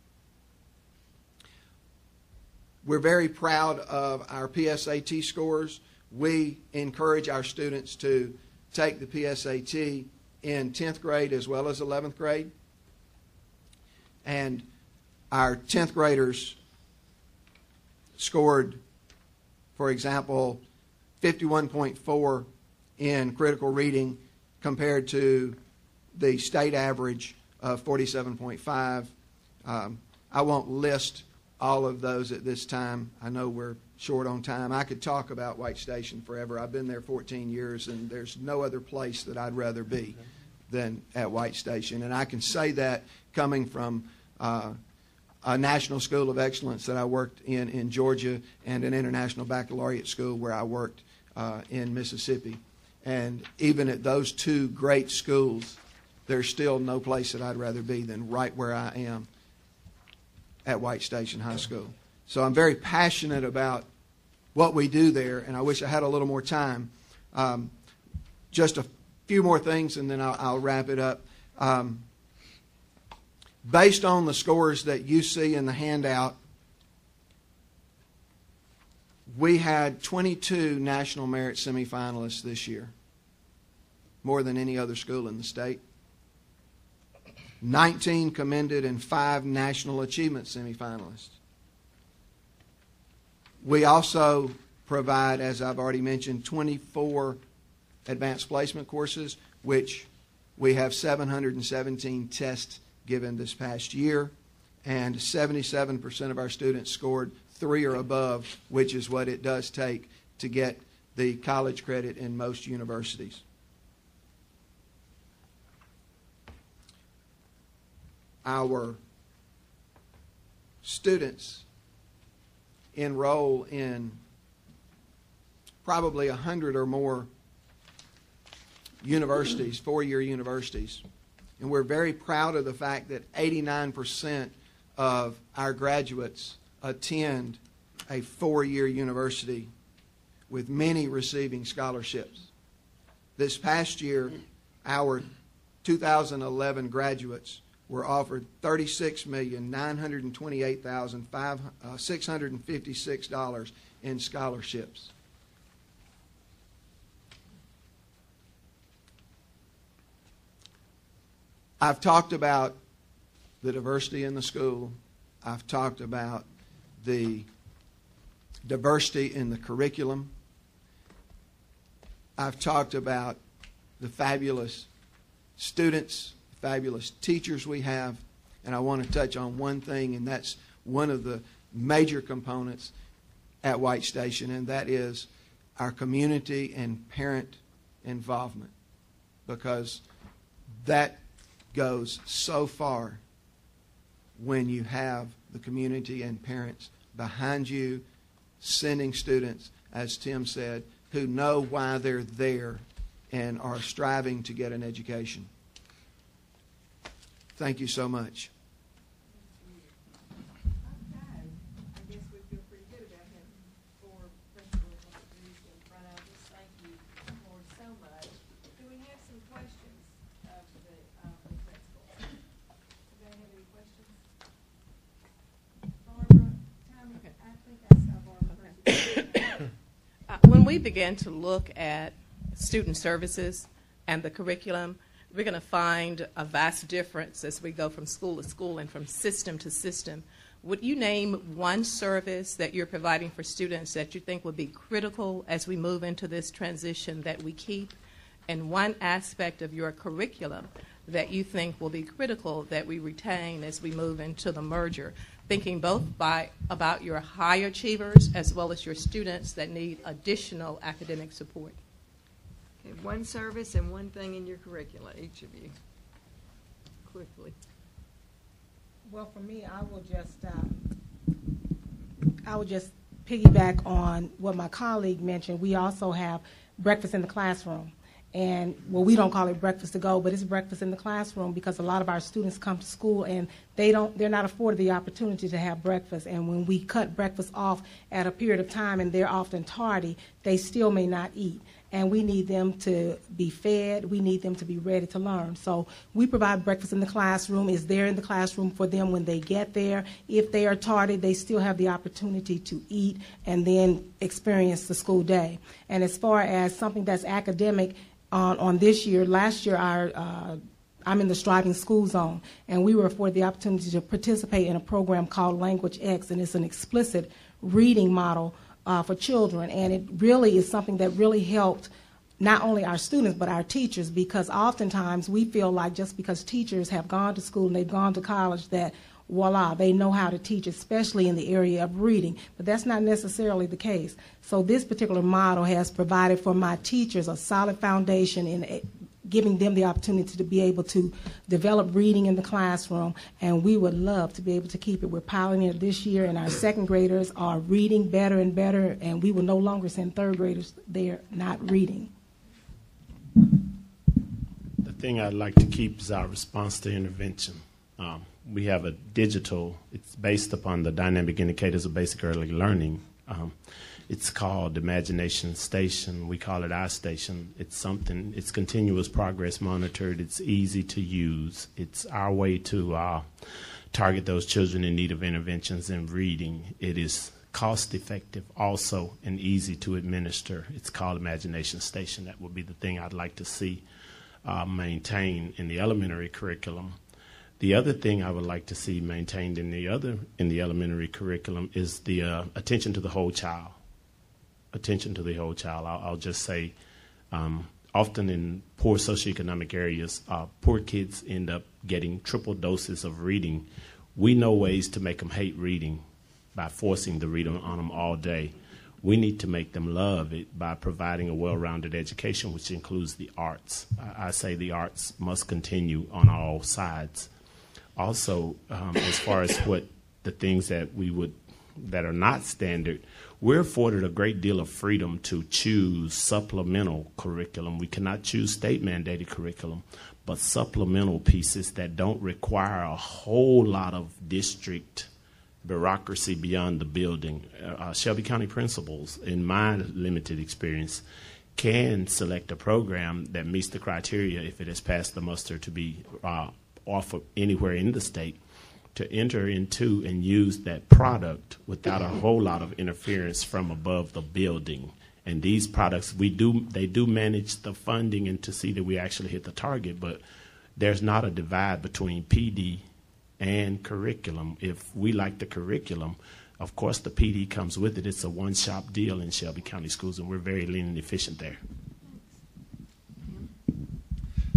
We're very proud of our PSAT scores. We encourage our students to take the PSAT in 10th grade as well as 11th grade. And our 10th graders scored, for example, 51.4 in critical reading compared to the state average of 47.5. I won't list all of those at this time. I know we're short on time. I could talk about White Station forever. I've been there 14 years, and there's no other place that I'd rather be than at White Station. And I can say that coming from a National School of Excellence that I worked in Georgia and an International Baccalaureate School where I worked in Mississippi. And even at those 2 great schools, there's still no place that I'd rather be than right where I am at White Station High School. So I'm very passionate about what we do there, and I wish I had a little more time. Just a few more things, and then I'll wrap it up. Based on the scores that you see in the handout, we had 22 National Merit semifinalists this year, more than any other school in the state. 19 commended and 5 National Achievement semifinalists. We also provide, as I've already mentioned, 24 advanced placement courses, which we have 717 tests given this past year, and 77% of our students scored 3 or above, which is what it does take to get the college credit in most universities. our students enroll in probably 100 or more universities, four-year universities. And we're very proud of the fact that 89% of our graduates attend a four-year university, with many receiving scholarships. This past year, our 2011 graduates were offered $36,928,656 in scholarships. I've talked about the diversity in the school. I've talked about the diversity in the curriculum. I've talked about the fabulous students, fabulous teachers we have, and I want to touch on one thing, and that's one of the major components at White Station, and that is our community and parent involvement, because that goes so far when you have the community and parents behind you, sending students, as Tim said, who know why they're there and are striving to get an education. Thank you so much. When we begin to look at student services and the curriculum, we're going to find a vast difference as we go from school to school and from system to system. Would you name one service that you're providing for students that you think would be critical as we move into this transition that we keep, and one aspect of your curriculum that you think will be critical that we retain as we move into the merger? Thinking both about your high achievers as well as your students that need additional academic support. Okay, one service and one thing in your curricula, each of you, quickly. Well, for me, I will just piggyback on what my colleague mentioned. We also have breakfast in the classroom. And, well, we don't call it breakfast to go, but it's breakfast in the classroom, because a lot of our students come to school and they're not afforded the opportunity to have breakfast. And when we cut breakfast off at a period of time and they're often tardy, they still may not eat. And we need them to be fed. We need them to be ready to learn. So we provide breakfast in the classroom. It's there in the classroom for them when they get there. If they are tardy, they still have the opportunity to eat and then experience the school day. And as far as something that's academic, on this year, last year, I'm in the Striving School Zone, and we were afforded the opportunity to participate in a program called Language X, and it's an explicit reading model for children, and it really is something that really helped not only our students but our teachers, because oftentimes we feel like just because teachers have gone to school and they've gone to college that voila, they know how to teach, especially in the area of reading. But that's not necessarily the case. So this particular model has provided for my teachers a solid foundation in giving them the opportunity to be able to develop reading in the classroom, and we would love to be able to keep it. We're piloting it this year, and our second graders are reading better and better, and we will no longer send third graders there not reading. The thing I'd like to keep is our response to intervention. We have a digital, it's based upon the dynamic indicators of basic early learning. It's called Imagination Station. We call it our station. It's continuous progress monitored. It's easy to use. It's our way to target those children in need of interventions in reading. It is cost effective also and easy to administer. It's called Imagination Station. That would be the thing I'd like to see maintained in the elementary curriculum. The other thing I would like to see maintained in the elementary curriculum is the attention to the whole child. Attention to the whole child. I'll just say, often in poor socioeconomic areas, poor kids end up getting triple doses of reading. We know ways to make them hate reading by forcing the reading on them all day. We need to make them love it by providing a well-rounded education, which includes the arts. I say the arts must continue on all sides. Also, as far as what the things that that are not standard, we're afforded a great deal of freedom to choose supplemental curriculum. We cannot choose state-mandated curriculum, but supplemental pieces that don't require a whole lot of district bureaucracy beyond the building. Shelby County principals, in my limited experience, can select a program that meets the criteria if it has passed the muster to be offered anywhere in the state, to enter into and use that product without a whole lot of interference from above the building. And these products, they do manage the funding and to see that we actually hit the target, but there's not a divide between PD and curriculum. If we like the curriculum, of course the PD comes with it. It's a one-shop deal in Shelby County Schools, and we're very lean and efficient there.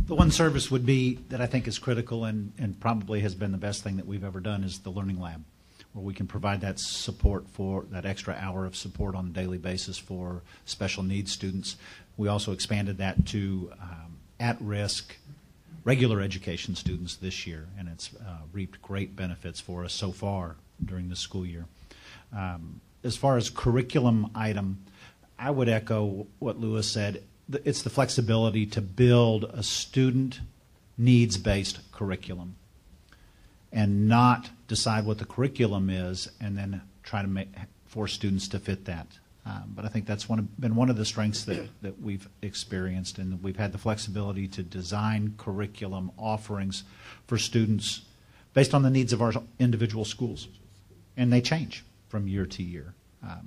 The one service would be that I think is critical and probably has been the best thing that we've ever done is the Learning Lab, where we can provide that support for that extra hour of support on a daily basis for special needs students. We also expanded that to at-risk regular education students this year, and it's reaped great benefits for us so far during the school year. As far as curriculum item, I would echo what Lewis said. It's the flexibility to build a student needs-based curriculum and not decide what the curriculum is and then try to force students to fit that. But I think that's been one of the strengths that we've experienced, and we've had the flexibility to design curriculum offerings for students based on the needs of our individual schools. And they change from year to year.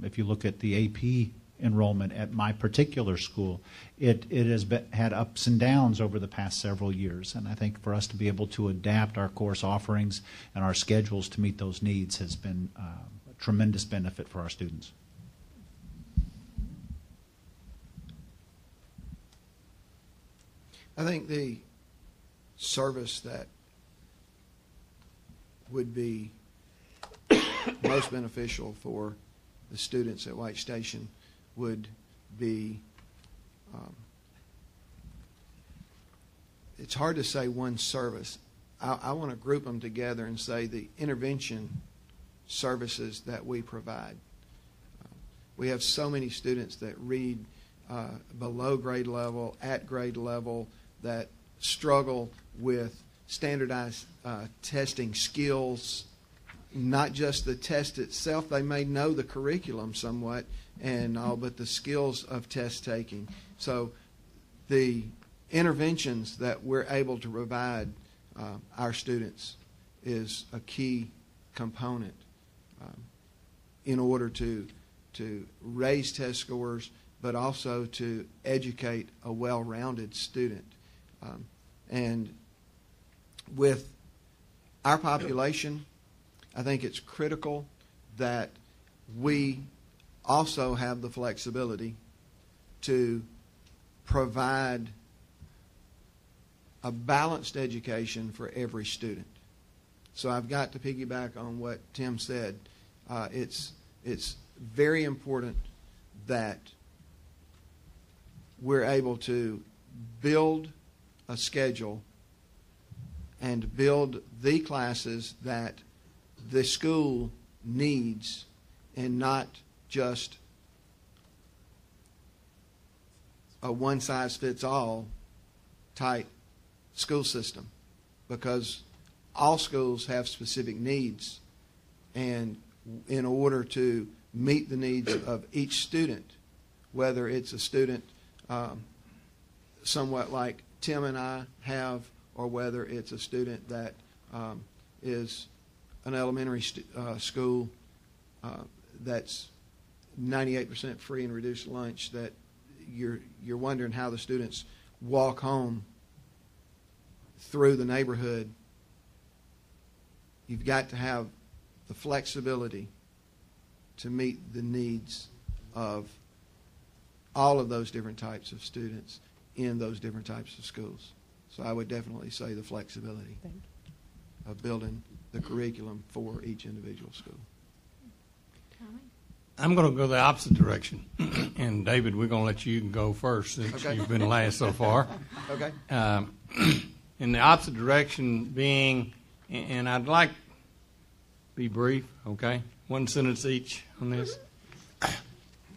If you look at the AP enrollment at my particular school, it has had ups and downs over the past several years. And I think for us to be able to adapt our course offerings and our schedules to meet those needs has been a tremendous benefit for our students. I think the service that would be most beneficial for the students at White Station would be, it's hard to say one service. I want to group them together and say the intervention services that we provide. We have so many students that read below grade level, at grade level, that struggle with standardized testing skills, not just the test itself. They may know the curriculum somewhat and all, but the skills of test taking. So the interventions that we're able to provide our students is a key component in order to raise test scores, but also to educate a well-rounded student. And with our population, I think it's critical that we also have the flexibility to provide a balanced education for every student. So I've got to piggyback on what Tim said. It's very important that we're able to build a schedule and build the classes that the school needs and not just a one-size-fits-all type school system, because all schools have specific needs, and in order to meet the needs of each student, whether it's a student somewhat like Tim and I have, or whether it's a student that is an elementary school that's 98% free and reduced lunch, that you're wondering how the students walk home through the neighborhood. You've got to have the flexibility to meet the needs of all of those different types of students in those different types of schools. So I would definitely say the flexibility of building the curriculum for each individual school. I'm going to go the opposite direction. And David, we're going to let you go first since you've been last so far. Okay. In the opposite direction being and I'd like be brief, okay? One sentence each on this.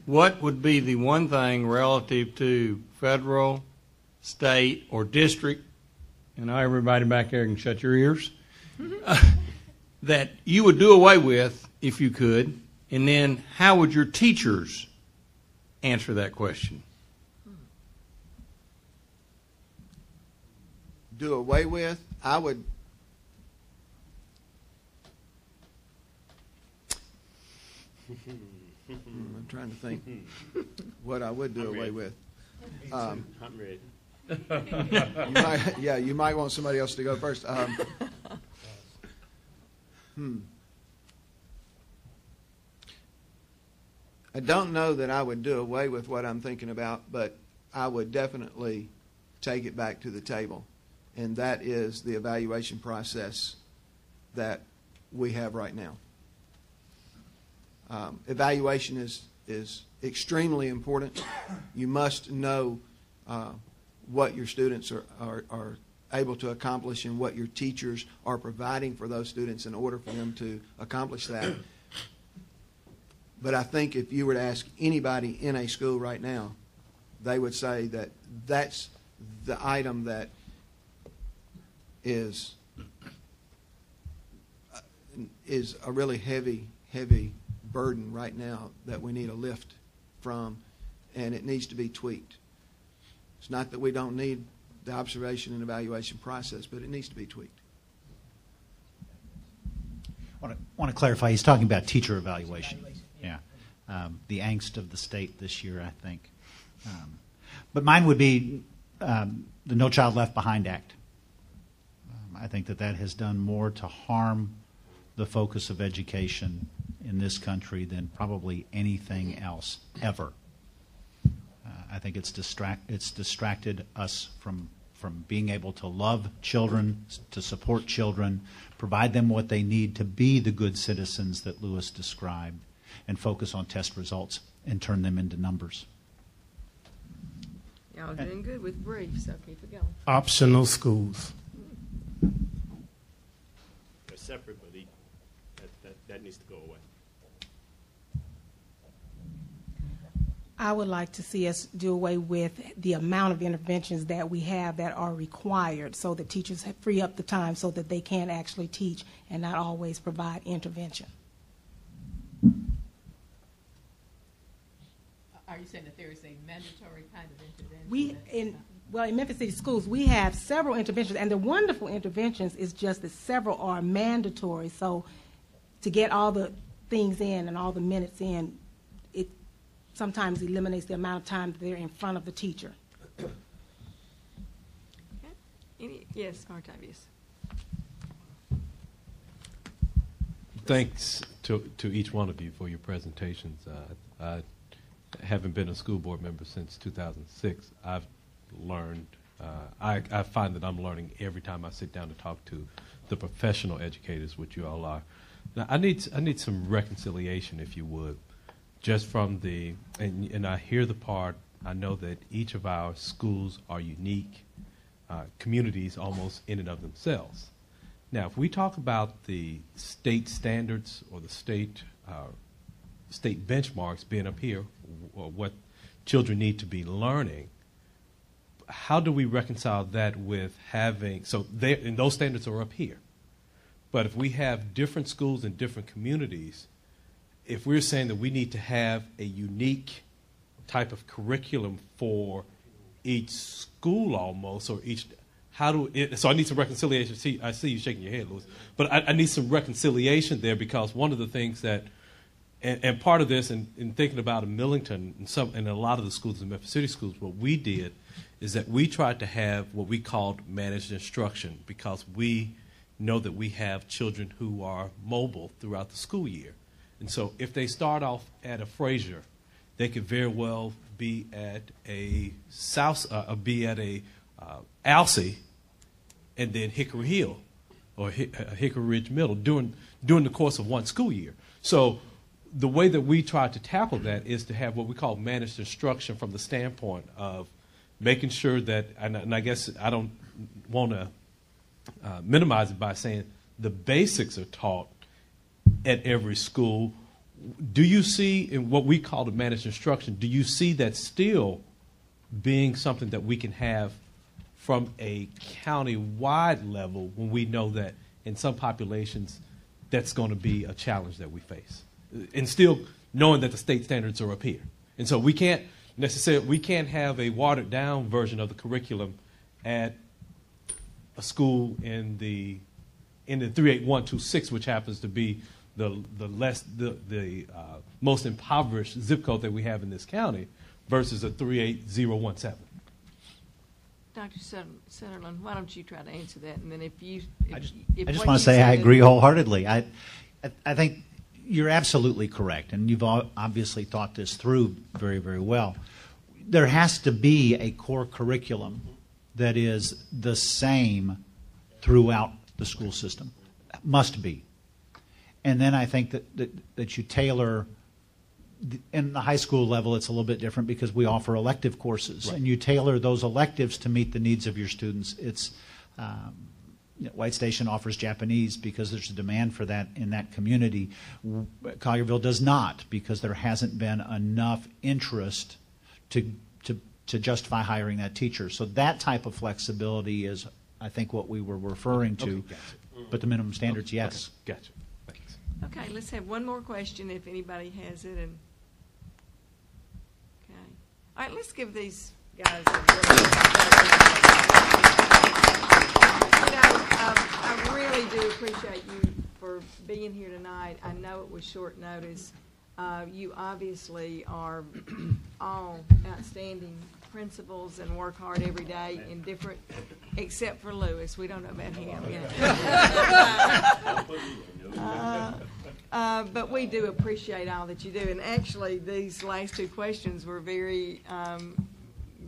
What would be the one thing relative to federal, state, or district, and now everybody back there can shut your ears, that you would do away with if you could, and then how would your teachers answer that question? Do away with? I would. I'm trying to think what I would do away with. I'm ready. You might want somebody else to go first. I don't know that I would do away with what I'm thinking about, but I would definitely take it back to the table, and that is the evaluation process that we have right now. Evaluation is extremely important. You must know what your students are able to accomplish and what your teachers are providing for those students in order for them to accomplish that. But I think if you were to ask anybody in a school right now, they would say that that's the item that is a really heavy burden right now that we need a lift from, and it needs to be tweaked. It's not that we don't need the observation and evaluation process, but it needs to be tweaked. I want to clarify, he's talking about teacher evaluation. Yeah. The angst of the state this year, I think. But mine would be the No Child Left Behind Act. I think that has done more to harm the focus of education in this country than probably anything else ever. I think it's distracted us from being able to love children, to support children, provide them what they need to be the good citizens that Lewis described, and focus on test results and turn them into numbers. Y'all doing good with brief, so keep it going. Optional schools. They're separate, but that needs to go away. I would like to see us do away with the amount of interventions that we have that are required so that teachers free up the time so that they can actually teach and not always provide intervention. Are you saying that there is a mandatory kind of intervention? In Memphis City Schools, we have several interventions, and the wonderful interventions is just that several are mandatory. So to get all the things in and all the minutes in, it sometimes eliminates the amount of time that they're in front of the teacher. Yes, Octavius. Thanks to each one of you for your presentations. I haven't been a school board member since 2006. I've learned, I find that I'm learning every time I sit down to talk to the professional educators, which you all are. Now, I need some reconciliation, if you would, just from and I hear the part, I know that each of our schools are unique communities almost in and of themselves. Now, if we talk about the state standards or the state benchmarks being up here, or what children need to be learning, how do we reconcile that with having, and those standards are up here. But if we have different schools in different communities, if we're saying that we need to have a unique type of curriculum for each school almost, or each, so I need some reconciliation. I see you shaking your head, Louis. But I need some reconciliation there, because one of the things that, and part of this, in thinking about in Millington and a lot of the schools in Memphis City Schools, what we did is that we tried to have what we called managed instruction, because we know that we have children who are mobile throughout the school year. And so if they start off at a Fraser, they could very well be at a Alsea, and then Hickory Hill or Hickory Ridge Middle during the course of one school year. So the way that we try to tackle that is to have what we call managed instruction, from the standpoint of making sure that, and I guess I don't want to minimize it by saying the basics are taught at every school. Do you see, in what we call the managed instruction, do you see that still being something that we can have from a county-wide level when we know that in some populations that's going to be a challenge that we face? And still knowing that the state standards are up here. And so we can't have a watered-down version of the curriculum at a school in the 38126, which happens to be the most impoverished zip code that we have in this county, versus a 38017. Dr. Sutherland, why don't you try to answer that, and then I just want to say I agree wholeheartedly. I think you're absolutely correct, and you've obviously thought this through very, very well. There has to be a core curriculum that is the same throughout the school system. Must be. And then I think that you tailor, in the high school level, it's a little bit different because we offer elective courses, right, and you tailor those electives to meet the needs of your students. It's White Station offers Japanese because there's a demand for that in that community. Collierville does not, because there hasn't been enough interest to justify hiring that teacher. So that type of flexibility is, I think, what we were referring to. Okay, gotcha. But the minimum standards, yes. Okay, gotcha. Thanks. Okay, let's have one more question if anybody has it. And okay, all right, let's give these guys a I really do appreciate you for being here tonight. I know it was short notice. You obviously are all outstanding principals and work hard every day in different, except for Lewis. We don't know about him yet. But we do appreciate all that you do. And actually, these last two questions were very,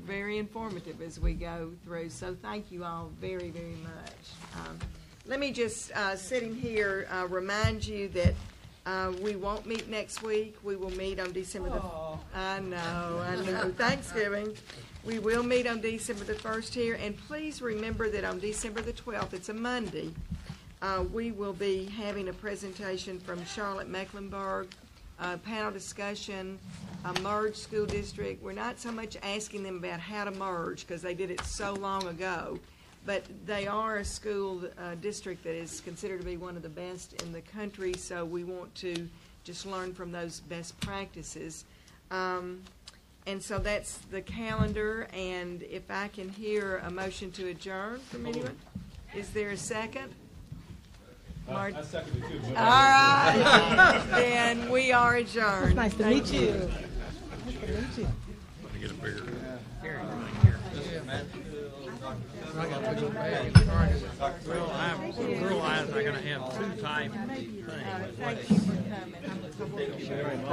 very informative as we go through. So thank you all very, very much. Let me just, sitting here, remind you that we won't meet next week. We will meet on December the... I know. Thanksgiving. We will meet on December the 1st here. And please remember that on December the 12th, it's a Monday, we will be having a presentation from Charlotte Mecklenburg, panel discussion, a merged school district. We're not so much asking them about how to merge because they did it so long ago, but they are a school district that is considered to be one of the best in the country, so we want to just learn from those best practices. And so that's the calendar, and if I can hear a motion to adjourn from anyone. Is there a second? I second it too. All right. Then we are adjourned. It's nice to meet you. Nice to meet you. Want to get a bigger Well, I realize I'm going to have two type things. Thank you for coming.